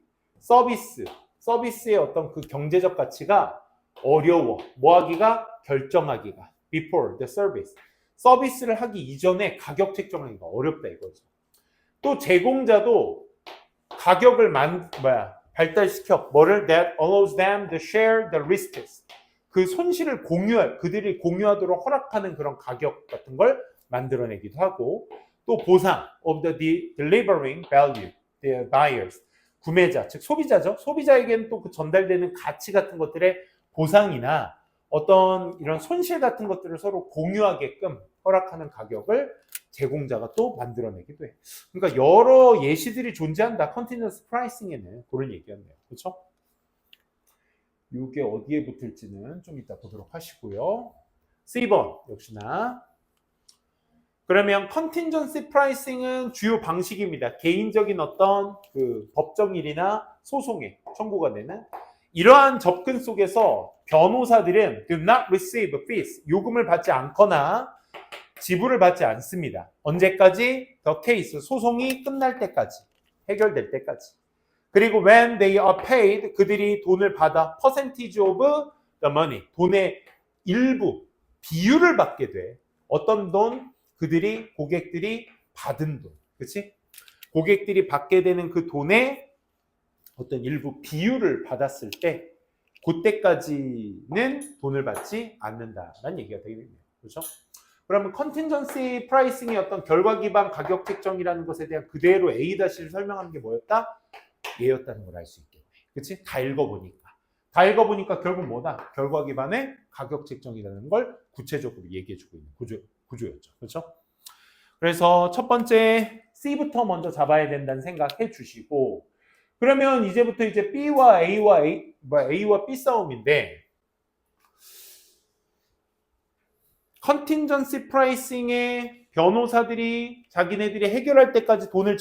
서비스의 어떤 그 경제적 가치가 어려워. 뭐 하기가? 결정하기가. Before the service. 서비스를 하기 이전에 가격 책정하기가 어렵다 이거죠. 또 제공자도 가격을 발달시켜. 뭐를? That allows them to share the risks. 그 손실을 그들이 공유하도록 허락하는 그런 가격 같은 걸 만들어내기도 하고, 또 보상 of the delivering value, the buyers, 구매자, 즉 소비자죠. 소비자에게는 또 그 전달되는 가치 같은 것들의 보상이나 어떤 이런 손실 같은 것들을 서로 공유하게끔 허락하는 가격을 제공자가 또 만들어내기도 해. 그러니까 여러 예시들이 존재한다. 컨티뉴어스 프라이싱에는 그런 얘기였네요. 그렇죠? 이게 어디에 붙을지는 좀 이따 보도록 하시고요. C번 역시나. 그러면 컨틴전시 프라이싱은 주요 방식입니다. 개인적인 어떤 그 법정일이나 소송에 청구가 되는 이러한 접근 속에서 변호사들은 do not receive fees, 요금을 받지 않거나 지불을 받지 않습니다. 언제까지? The case, 소송이 끝날 때까지, 해결될 때까지. 그리고 when they are paid, 그들이 돈을 받아 percentage of the money, 돈의 일부, 비율을 받게 돼. 어떤 돈? 고객들이 받은 돈. 그치? 고객들이 받게 되는 그 돈의 어떤 일부 비율을 받았을 때, 그때까지는 돈을 받지 않는다라는 얘기가 되겠네요. 그렇죠? 그러면 컨틴전시 프라이싱의 어떤 결과 기반 가격 책정이라는 것에 대한 그대로 A-를 설명하는 게 뭐였다? 얘였다는 걸 알 수 있겠네. 그치? 다 읽어보니까 결국 뭐다? 결과 기반의 가격 책정이라는 걸 구체적으로 얘기해주고 있는 구조였죠. 그렇죠? 그래서 첫 번째 C부터 먼저 잡아야 된다는 생각해 주시고, 그러면 이제부터 이제 B와 A와 B 싸움인데, 컨틴전시 프라이싱의 변호사들이 자기네들이 해결할 때까지 돈을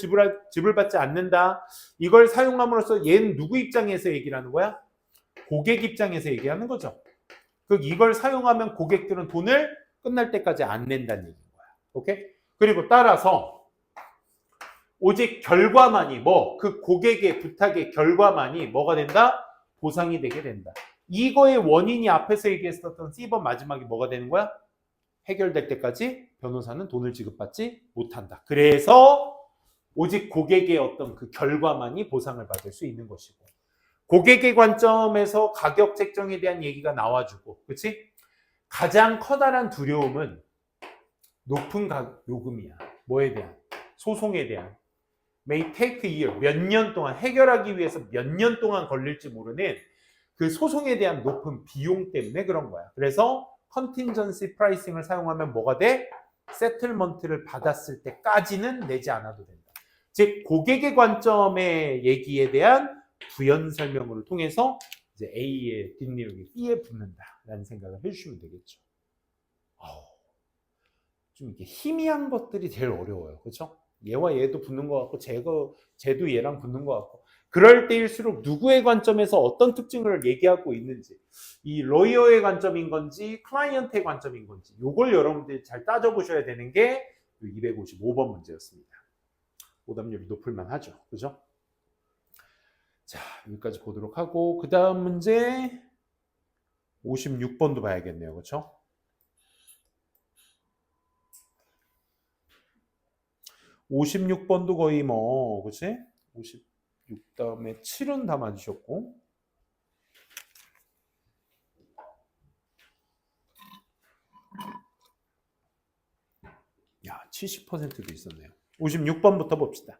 지불받지 않는다. 이걸 사용함으로써 얘는 누구 입장에서 얘기를 하는 거야? 고객 입장에서 얘기하는 거죠. 이걸 사용하면 고객들은 돈을 끝날 때까지 안 낸다는 얘기인 거야. 오케이? 그리고 따라서 오직 결과만이 그 고객의 부탁의 결과만이 뭐가 된다? 보상이 되게 된다. 이거의 원인이 앞에서 얘기했었던 C번 마지막에 뭐가 되는 거야? 해결될 때까지 변호사는 돈을 지급받지 못한다. 그래서 오직 고객의 어떤 그 결과만이 보상을 받을 수 있는 것이고, 고객의 관점에서 가격 책정에 대한 얘기가 나와주고, 그치? 가장 커다란 두려움은 높은 요금이야. 뭐에 대한? 소송에 대한. May take a year. 몇 년 동안 해결하기 위해서 몇 년 동안 걸릴지 모르는 그 소송에 대한 높은 비용 때문에 그런 거야. 그래서 컨틴전시 프라이싱을 사용하면 뭐가 돼? 세틀먼트를 받았을 때까지는 내지 않아도 된다. 즉 고객의 관점의 얘기에 대한 부연 설명을 통해서 이제 A의 뒷내용이 B에 붙는다라는 생각을 해주시면 되겠죠. 좀 이렇게 희미한 것들이 제일 어려워요. 그렇죠? 얘와 얘도 붙는 것 같고 쟤도 얘랑 붙는 것 같고, 그럴 때일수록 누구의 관점에서 어떤 특징을 얘기하고 있는지, 이 로이어의 관점인 건지 클라이언트의 관점인 건지, 이걸 여러분들이 잘 따져보셔야 되는 게 255번 문제였습니다. 오답률이 높을만 하죠. 그죠? 자, 여기까지 보도록 하고, 그 다음 문제 56번도 봐야겠네요. 그렇죠? 56번도 거의 뭐, 그치? 56 다음에 7은 다 맞으셨고. 야, 70%도 있었네요. 56번부터 봅시다.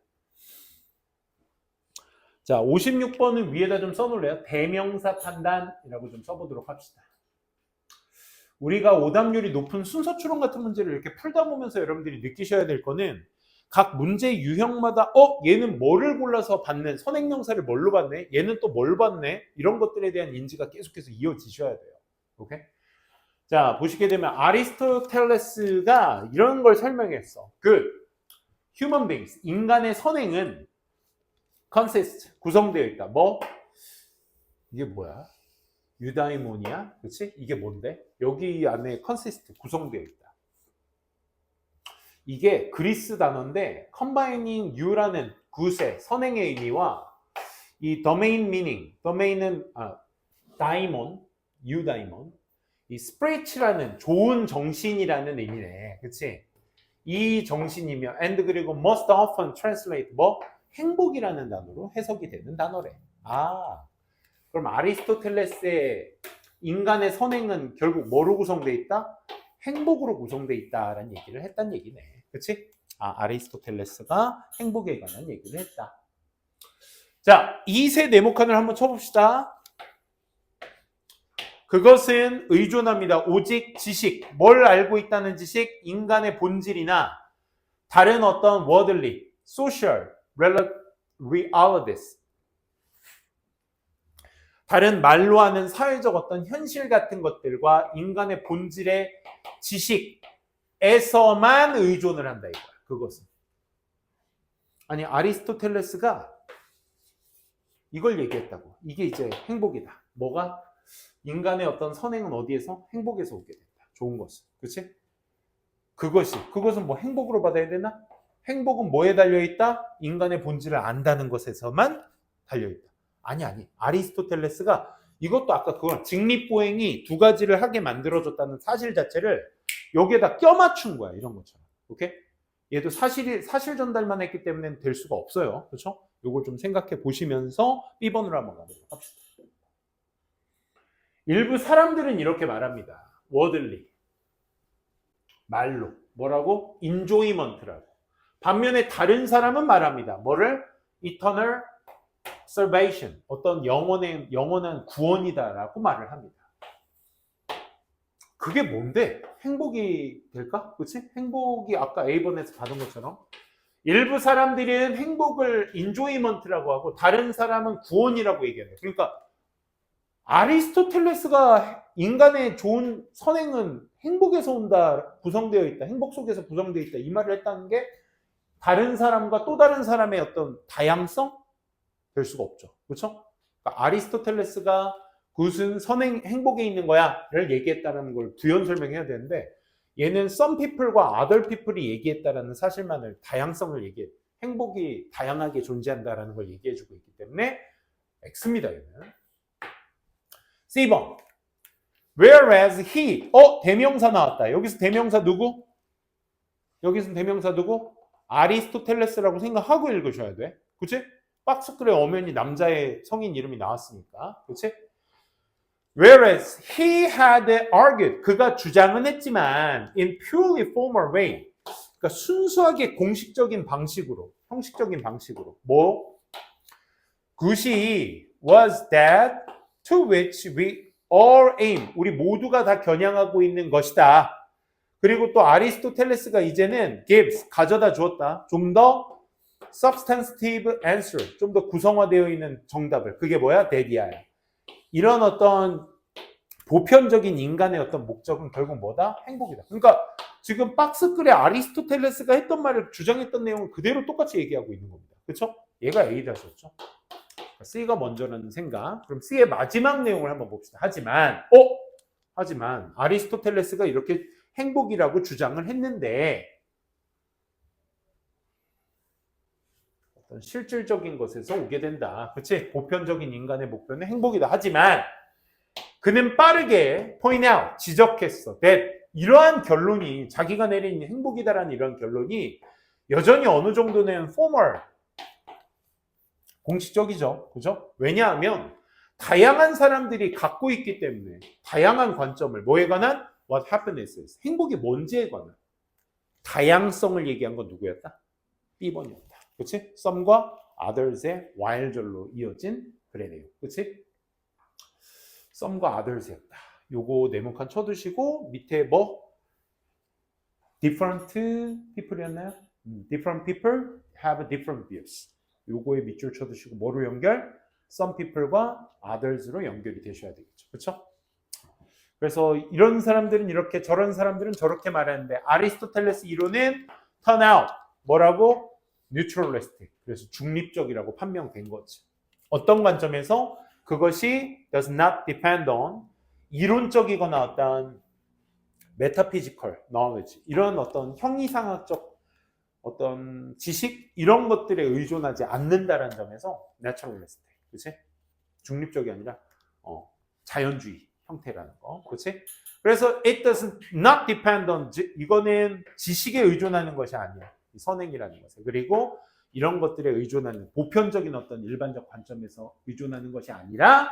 자, 56번은 위에다 좀 써놓을래요? 대명사 판단이라고 좀 써보도록 합시다. 우리가 오답률이 높은 순서 추론 같은 문제를 이렇게 풀다 보면서 여러분들이 느끼셔야 될 거는, 각 문제 유형마다 얘는 뭐를 골라서 받는, 선행명사를 뭘로 받네, 얘는 또 뭘 받네, 이런 것들에 대한 인지가 계속해서 이어지셔야 돼요. 오케이? 자, 보시게 되면 아리스토텔레스가 이런 걸 설명했어. human beings, 인간의 선행은 consist, 구성되어 있다. 뭐? 이게 뭐야? 유다이모니아? 그치? 이게 뭔데? 여기 안에 consist, 구성되어 있다. 이게 그리스 단어인데 combining you라는 굿의 선행의 의미와 이 domain meaning, domain은 daimon, eudaimon, 이 spirit라는 좋은 정신이라는 의미네. 그치? 이 정신이며 and 그리고 most often translate 뭐? 행복이라는 단어로 해석이 되는 단어래. 그럼 아리스토텔레스의 인간의 선행은 결국 뭐로 구성되어 있다? 행복으로 구성되어 있다라는 얘기를 했단 얘기네. 그치? 아리스토텔레스가 행복에 관한 얘기를 했다. 자, 이세 네모칸을 한번 쳐봅시다. 그것은 의존합니다. 오직 지식, 뭘 알고 있다는 지식, 인간의 본질이나 다른 어떤 워들리, social, realities, 다른 말로 하는 사회적 어떤 현실 같은 것들과 인간의 본질의 지식에서만 의존을 한다 이거야. 그것은. 아니, 아리스토텔레스가 이걸 얘기했다고. 이게 이제 행복이다. 뭐가? 인간의 어떤 선행은 어디에서? 행복에서 오게 된다. 좋은 것은. 그렇지? 그것은 뭐 행복으로 받아야 되나? 행복은 뭐에 달려있다? 인간의 본질을 안다는 것에서만 달려있다. 아니. 아리스토텔레스가 이것도 아까 그건 직립보행이 두 가지를 하게 만들어줬다는 사실 자체를 여기에다 껴맞춘 거야. 이런 것처럼. 오케이? 얘도 사실 전달만 했기 때문에 될 수가 없어요. 그렇죠? 요걸 좀 생각해 보시면서 B번으로 한번 가도록 합시다. 일부 사람들은 이렇게 말합니다. 워들리. 말로. 뭐라고? enjoyment라고. 반면에 다른 사람은 말합니다. 뭐를? eternal salvation. 어떤 영원한 구원이다라고 말을 합니다. 그게 뭔데? 행복이 될까? 그렇지? 행복이 아까 A번에서 받은 것처럼 일부 사람들은 행복을 enjoyment라고 하고 다른 사람은 구원이라고 얘기해요. 그러니까 아리스토텔레스가 인간의 좋은 선행은 행복에서 온다, 구성되어 있다, 행복 속에서 구성되어 있다 이 말을 했다는 게 다른 사람과 또 다른 사람의 어떤 다양성? 될 수가 없죠. 그렇죠? 그러니까 아리스토텔레스가 굿은 행복에 있는 거야를 얘기했다는 걸 부연 설명해야 되는데 얘는 some people과 other people이 얘기했다라는 사실만을, 다양성을 얘기해. 행복이 다양하게 존재한다라는 걸 얘기해주고 있기 때문에 X입니다. 얘는. C번. Whereas he. 대명사 나왔다. 여기서 대명사 누구? 여기서 대명사 누구? 아리스토텔레스라고 생각하고 읽으셔야 돼. 그치? 박스글의 엄연히 남자의 성인 이름이 나왔으니까. 그치? Whereas he had argued, 그가 주장은 했지만 in purely formal way, 그러니까 순수하게 공식적인 방식으로, 형식적인 방식으로 뭐? 그것이 was that to which we all aim, 우리 모두가 다 겨냥하고 있는 것이다. 그리고 또 아리스토텔레스가 이제는 gives, 가져다 주었다. 좀 더 substantive answer, 좀 더 구성화되어 있는 정답을. 그게 뭐야? 대디아야. 이런 어떤 보편적인 인간의 어떤 목적은 결국 뭐다? 행복이다. 그러니까 지금 박스글의 아리스토텔레스가 했던 말을 주장했던 내용을 그대로 똑같이 얘기하고 있는 겁니다. 그렇죠? 얘가 A다셨죠. C가 먼저라는 생각. 그럼 C의 마지막 내용을 한번 봅시다. 하지만 아리스토텔레스가 이렇게 행복이라고 주장을 했는데 어떤 실질적인 것에서 오게 된다. 그렇지? 보편적인 인간의 목표는 행복이다. 하지만 그는 빠르게 point out, 지적했어. that 이러한 결론이 자기가 내린 행복이다라는 이런 결론이 여전히 어느 정도는 formal, 공식적이죠. 그죠? 왜냐하면 다양한 사람들이 갖고 있기 때문에 다양한 관점을 뭐에 관한? What happiness is. 행복이 뭔지에 관한 다양성을 얘기한 건 누구였다? B번이었다. 그렇지? some과 others의 while절로 이어진 글의 내용. 그렇지? some과 others였다. 요거 네모칸 쳐두시고 밑에 뭐? different people이었나요? different people have different views. 요거에 밑줄 쳐두시고 뭐로 연결? some people과 others로 연결이 되셔야 되겠죠. 그렇죠? 그래서 이런 사람들은 이렇게 저런 사람들은 저렇게 말하는데 아리스토텔레스 이론은 turn out 뭐라고? neutralistic. 그래서 중립적이라고 판명된 거죠. 어떤 관점에서 그것이 does not depend on 이론적이거나 어떤 metaphysical knowledge 이런 어떤 형이상학적 어떤 지식 이런 것들에 의존하지 않는다라는 점에서 naturalistic. 그렇지? 중립적이 아니라 자연주의 형태라는 거. 그렇지? 그래서 it does not depend on 이거는 지식에 의존하는 것이 아니야. 선행이라는 것에. 그리고 이런 것들에 의존하는 보편적인 어떤 일반적 관점에서 의존하는 것이 아니라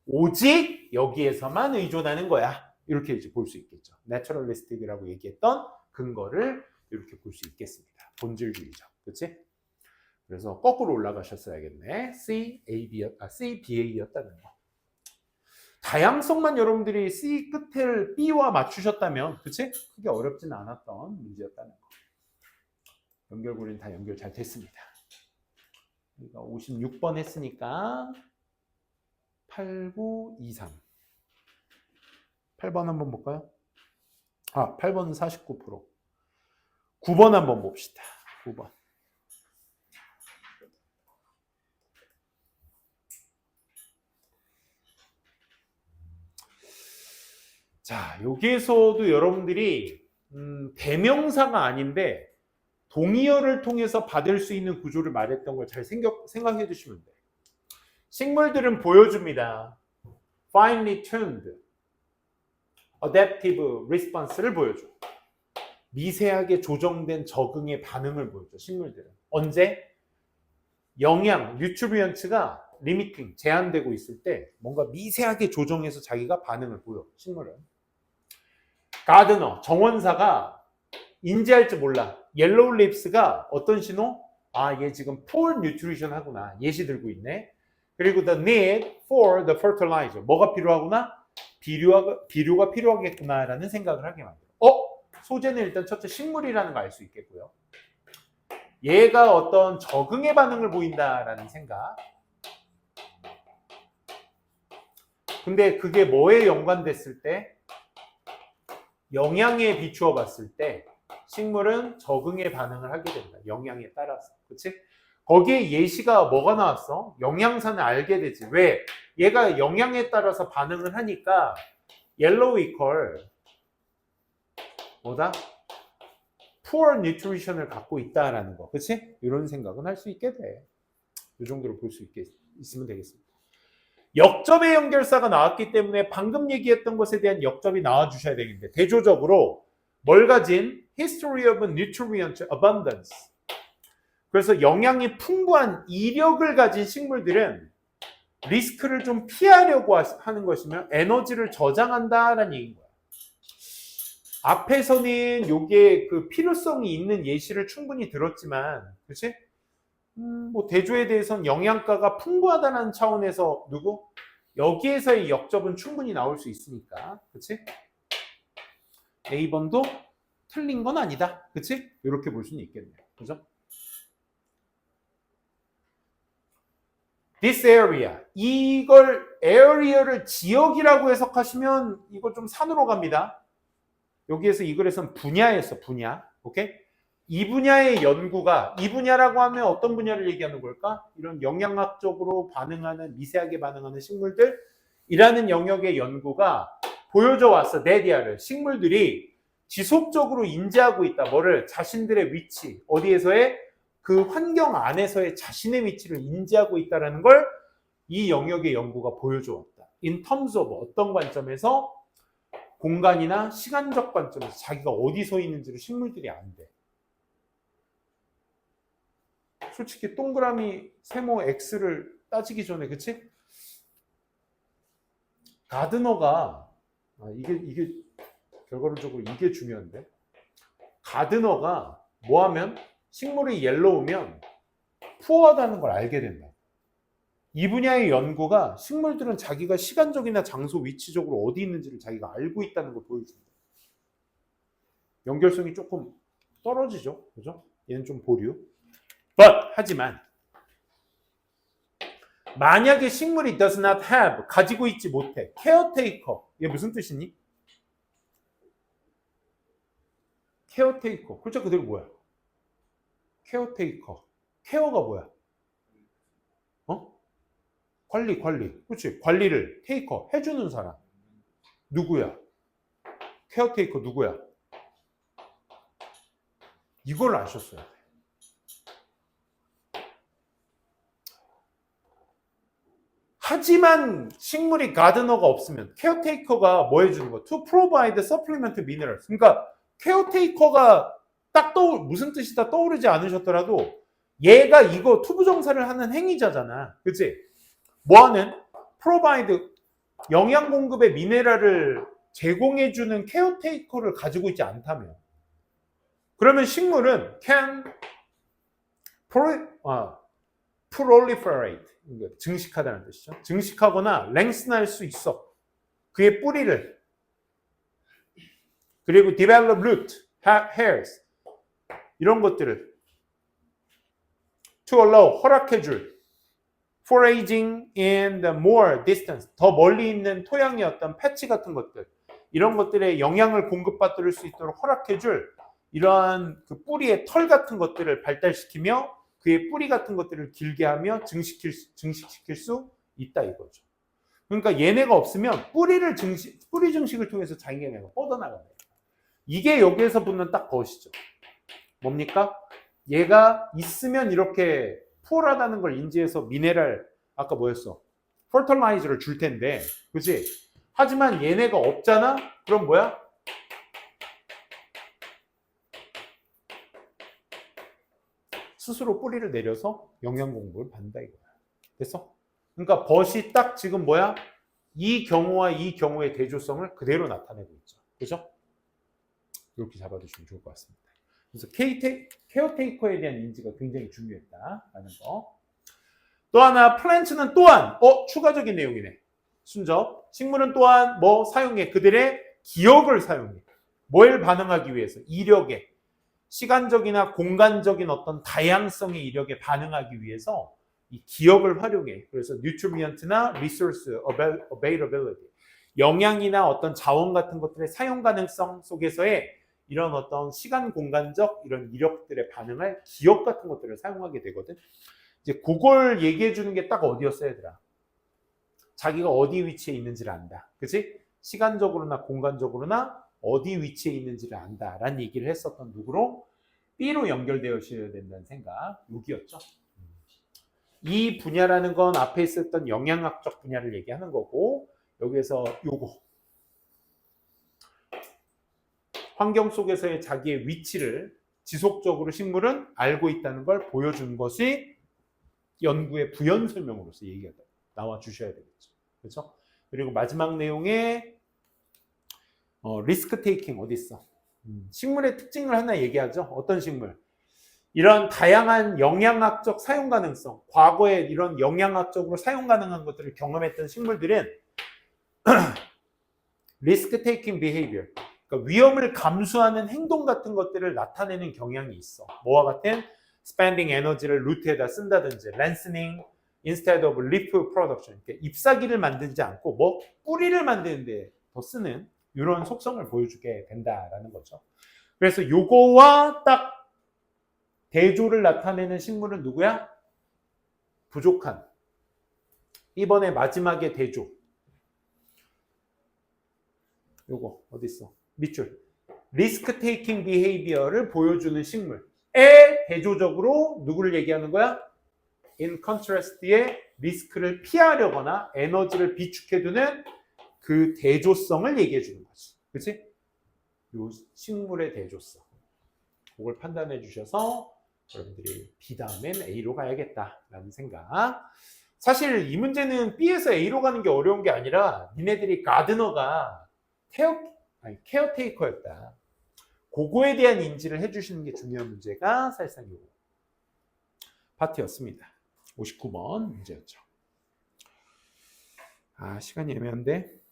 오직 여기에서만 의존하는 거야. 이렇게 이제 볼 수 있겠죠. 내추럴리스틱이라고 얘기했던 근거를 이렇게 볼 수 있겠습니다. 본질주의적. 그렇지? 그래서 거꾸로 올라가셨어야겠네. C, BA였다는 거. 다양성만 여러분들이 C 끝을 B와 맞추셨다면, 그치? 크게 어렵지는 않았던 문제였다는 거. 연결고리는 다 연결 잘 됐습니다. 우리가 56번 했으니까 8, 9, 2, 3. 8번 한번 볼까요? 8번은 49%. 9번 한번 봅시다. 9번. 자, 여기에서도 여러분들이 대명사가 아닌데 동의어를 통해서 받을 수 있는 구조를 말했던 걸 잘 생각해 두시면 돼요. 식물들은 보여줍니다. finely tuned, adaptive response를 보여줘. 미세하게 조정된 적응의 반응을 보여줘. 식물들은. 언제? 영양, 뉴트리언츠가 리미팅, 제한되고 있을 때 뭔가 미세하게 조정해서 자기가 반응을 보여. 식물은. 가드너, 정원사가 인지할지 몰라. 옐로우 립스가 어떤 신호? 얘 지금 poor nutrition 하구나. 예시 들고 있네. 그리고 the need for the fertilizer. 뭐가 필요하구나? 비료가 필요하겠구나라는 생각을 하게 만들어. 소재는 일단 첫째 식물이라는 거 알 수 있겠고요. 얘가 어떤 적응의 반응을 보인다라는 생각. 근데 그게 뭐에 연관됐을 때? 영양에 비추어 봤을 때 식물은 적응의 반응을 하게 된다. 영양에 따라서. 그치? 거기에 예시가 뭐가 나왔어? 영양사는 알게 되지. 왜? 얘가 영양에 따라서 반응을 하니까 yellow equal 뭐다? poor nutrition을 갖고 있다라는 거. 그치? 이런 생각은 할 수 있게 돼. 이 정도로 볼 수 있으면 되겠습니다. 역접의 연결사가 나왔기 때문에 방금 얘기했던 것에 대한 역접이 나와주셔야 되겠는데 대조적으로 뭘 가진? History of nutrient abundance. 그래서 영양이 풍부한 이력을 가진 식물들은 리스크를 좀 피하려고 하는 것이며 에너지를 저장한다라는 얘기인 거야. 앞에서는 요게 그 필요성이 있는 예시를 충분히 들었지만, 그치? 뭐 대조에 대해서는 영양가가 풍부하다는 차원에서 여기에서의 역접은 충분히 나올 수 있으니까, 그치? A번도 틀린 건 아니다, 그치? 이렇게 볼 수는 있겠네요, 그죠? This area, 이걸 area를 지역이라고 해석하시면 이거 좀 산으로 갑니다. 여기에서 이 글에서는 분야에서 분야, 오케이? 이 분야의 연구가, 이 분야라고 하면 어떤 분야를 얘기하는 걸까? 이런 영양학적으로 반응하는, 미세하게 반응하는 식물들이라는 영역의 연구가 보여줘 왔어. 데디아를. 식물들이 지속적으로 인지하고 있다. 뭐를? 자신들의 위치, 어디에서의 그 환경 안에서의 자신의 위치를 인지하고 있다는 걸 이 영역의 연구가 보여줘 왔다. In terms of 어떤 관점에서? 공간이나 시간적 관점에서 자기가 어디 서 있는지를 식물들이 안 돼. 솔직히 동그라미 세모 X를 따지기 전에, 그치? 가드너가, 이게 결과론적으로 이게 중요한데, 가드너가 뭐 하면 식물이 옐로우면 푸어하다는 걸 알게 된다. 이 분야의 연구가 식물들은 자기가 시간적이나 장소 위치적으로 어디 있는지를 자기가 알고 있다는 걸 보여줍니다. 연결성이 조금 떨어지죠, 그죠? 얘는 좀 보류. 하지만 만약에 식물이 does not have, 가지고 있지 못해, caretaker, 이게 무슨 뜻이니? caretaker, 글자 그대로 뭐야? caretaker, 케어가 뭐야? 관리. 그렇지. 관리를 테이커 해주는 사람. 누구야? 케어테이커 누구야? 이걸 아셨어야 돼. 하지만 식물이 가드너가 없으면 케어테이커가 뭐 해주는 거? To provide supplement minerals. 그러니까 케어테이커가 딱 무슨 뜻이다 떠오르지 않으셨더라도 얘가 이거 투부정사를 하는 행위자잖아. 그치? 뭐하는? provide, 영양 공급의 미네랄을 제공해주는 케어테이커를 가지고 있지 않다면, 그러면 식물은 can proliferate, 증식하다는 뜻이죠. 증식하거나 lengthen할 수 있어. 그의 뿌리를. 그리고 develop root, hairs, 이런 것들을 to allow, 허락해줄 foraging in the more distance, 더 멀리 있는 토양의 어떤 패치 같은 것들, 이런 것들에 영양을 공급받을 수 있도록 허락해줄 이러한 그 뿌리의 털 같은 것들을 발달시키며 그의 뿌리 같은 것들을 길게 하며 증식시킬 수 있다 이거죠. 그러니까 얘네가 없으면 뿌리 증식을 통해서 자기네가 뻗어나가요. 이게 여기에서 붙는 딱 것이죠. 뭡니까? 얘가 있으면 이렇게 푸어하다는 걸 인지해서 미네랄, 아까 뭐였어? 퍼털라이저를 줄 텐데, 그치? 하지만 얘네가 없잖아? 그럼 뭐야? 스스로 뿌리를 내려서 영양 공급을 받는다 이거야. 됐어? 그러니까 벗이 딱 지금 뭐야? 이 경우와 이 경우의 대조성을 그대로 나타내고 있죠. 그죠? 이렇게 잡아주시면 좋을 것 같습니다. 그래서 케어테이커에 대한 인지가 굉장히 중요했다라는 거. 또 하나, 플랜츠는 또한, 추가적인 내용이네. 순접. 식물은 또한 뭐 사용해? 그들의 기억을 사용해. 뭘 반응하기 위해서? 이력에. 시간적이나 공간적인 어떤 다양성의 이력에 반응하기 위해서 이 기억을 활용해. 그래서 nutrient나 resource availability. 영양이나 어떤 자원 같은 것들의 사용 가능성 속에서의 이런 어떤 시간 공간적 이런 이력들의 반응을 기억 같은 것들을 사용하게 되거든. 이제 그걸 얘기해 주는 게 딱 어디였어, 얘들아? 자기가 어디 위치에 있는지를 안다. 그치? 시간적으로나 공간적으로나 어디 위치에 있는지를 안다라는 얘기를 했었던 누구로? B로 연결되어야 된다는 생각. 여기였죠. 이 분야라는 건 앞에 있었던 영양학적 분야를 얘기하는 거고, 여기에서 요거. 환경 속에서의 자기의 위치를 지속적으로 식물은 알고 있다는 걸 보여주는 것이 연구의 부연 설명으로서 얘기가 나와 주셔야 되겠죠. 그렇죠? 그리고 마지막 내용에 리스크 테이킹 어디 있어? 식물의 특징을 하나 얘기하죠. 어떤 식물? 이런 다양한 영양학적 사용 가능성, 과거에 이런 영양학적으로 사용 가능한 것들을 경험했던 식물들은 리스크 테이킹 비헤이비어, 그러니까 위험을 감수하는 행동 같은 것들을 나타내는 경향이 있어. 뭐와 같은 spending 에너지를 루트에다 쓴다든지, lengthening instead of leaf production, 그러니까 잎사귀를 만들지 않고 뭐 뿌리를 만드는데 더 쓰는 이런 속성을 보여주게 된다라는 거죠. 그래서 요거와 딱 대조를 나타내는 식물은 누구야? 부족한. 이번에 마지막에 대조. 요거 어디 있어? 밑줄. 리스크 테이킹 비헤이비어를 보여주는 식물에 대조적으로 누구를 얘기하는 거야? in contrast의 리스크를 피하려거나 에너지를 비축해두는 그 대조성을 얘기해 주는 거지. 그치? 요 식물의 대조성. 그걸 판단해 주셔서 여러분들이 B 다음엔 A로 가야겠다라는 생각. 사실 이 문제는 B에서 A로 가는 게 어려운 게 아니라 니네들이 가드너가 케어테이커였다. 그거에 대한 인지를 해주시는 게 중요한 문제가 사실상 이 파트였습니다. 59번 문제였죠. 아, 시간이 애매한데.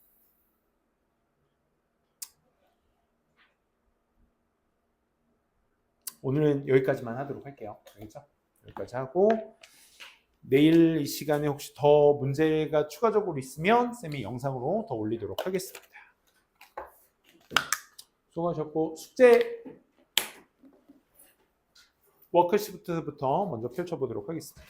오늘은 여기까지만 하도록 할게요. 알겠죠? 여기까지 하고 내일 이 시간에 혹시 더 문제가 추가적으로 있으면 쌤이 영상으로 더 올리도록 하겠습니다. 수고하셨고 숙제 워크시트부터 먼저 펼쳐보도록 하겠습니다.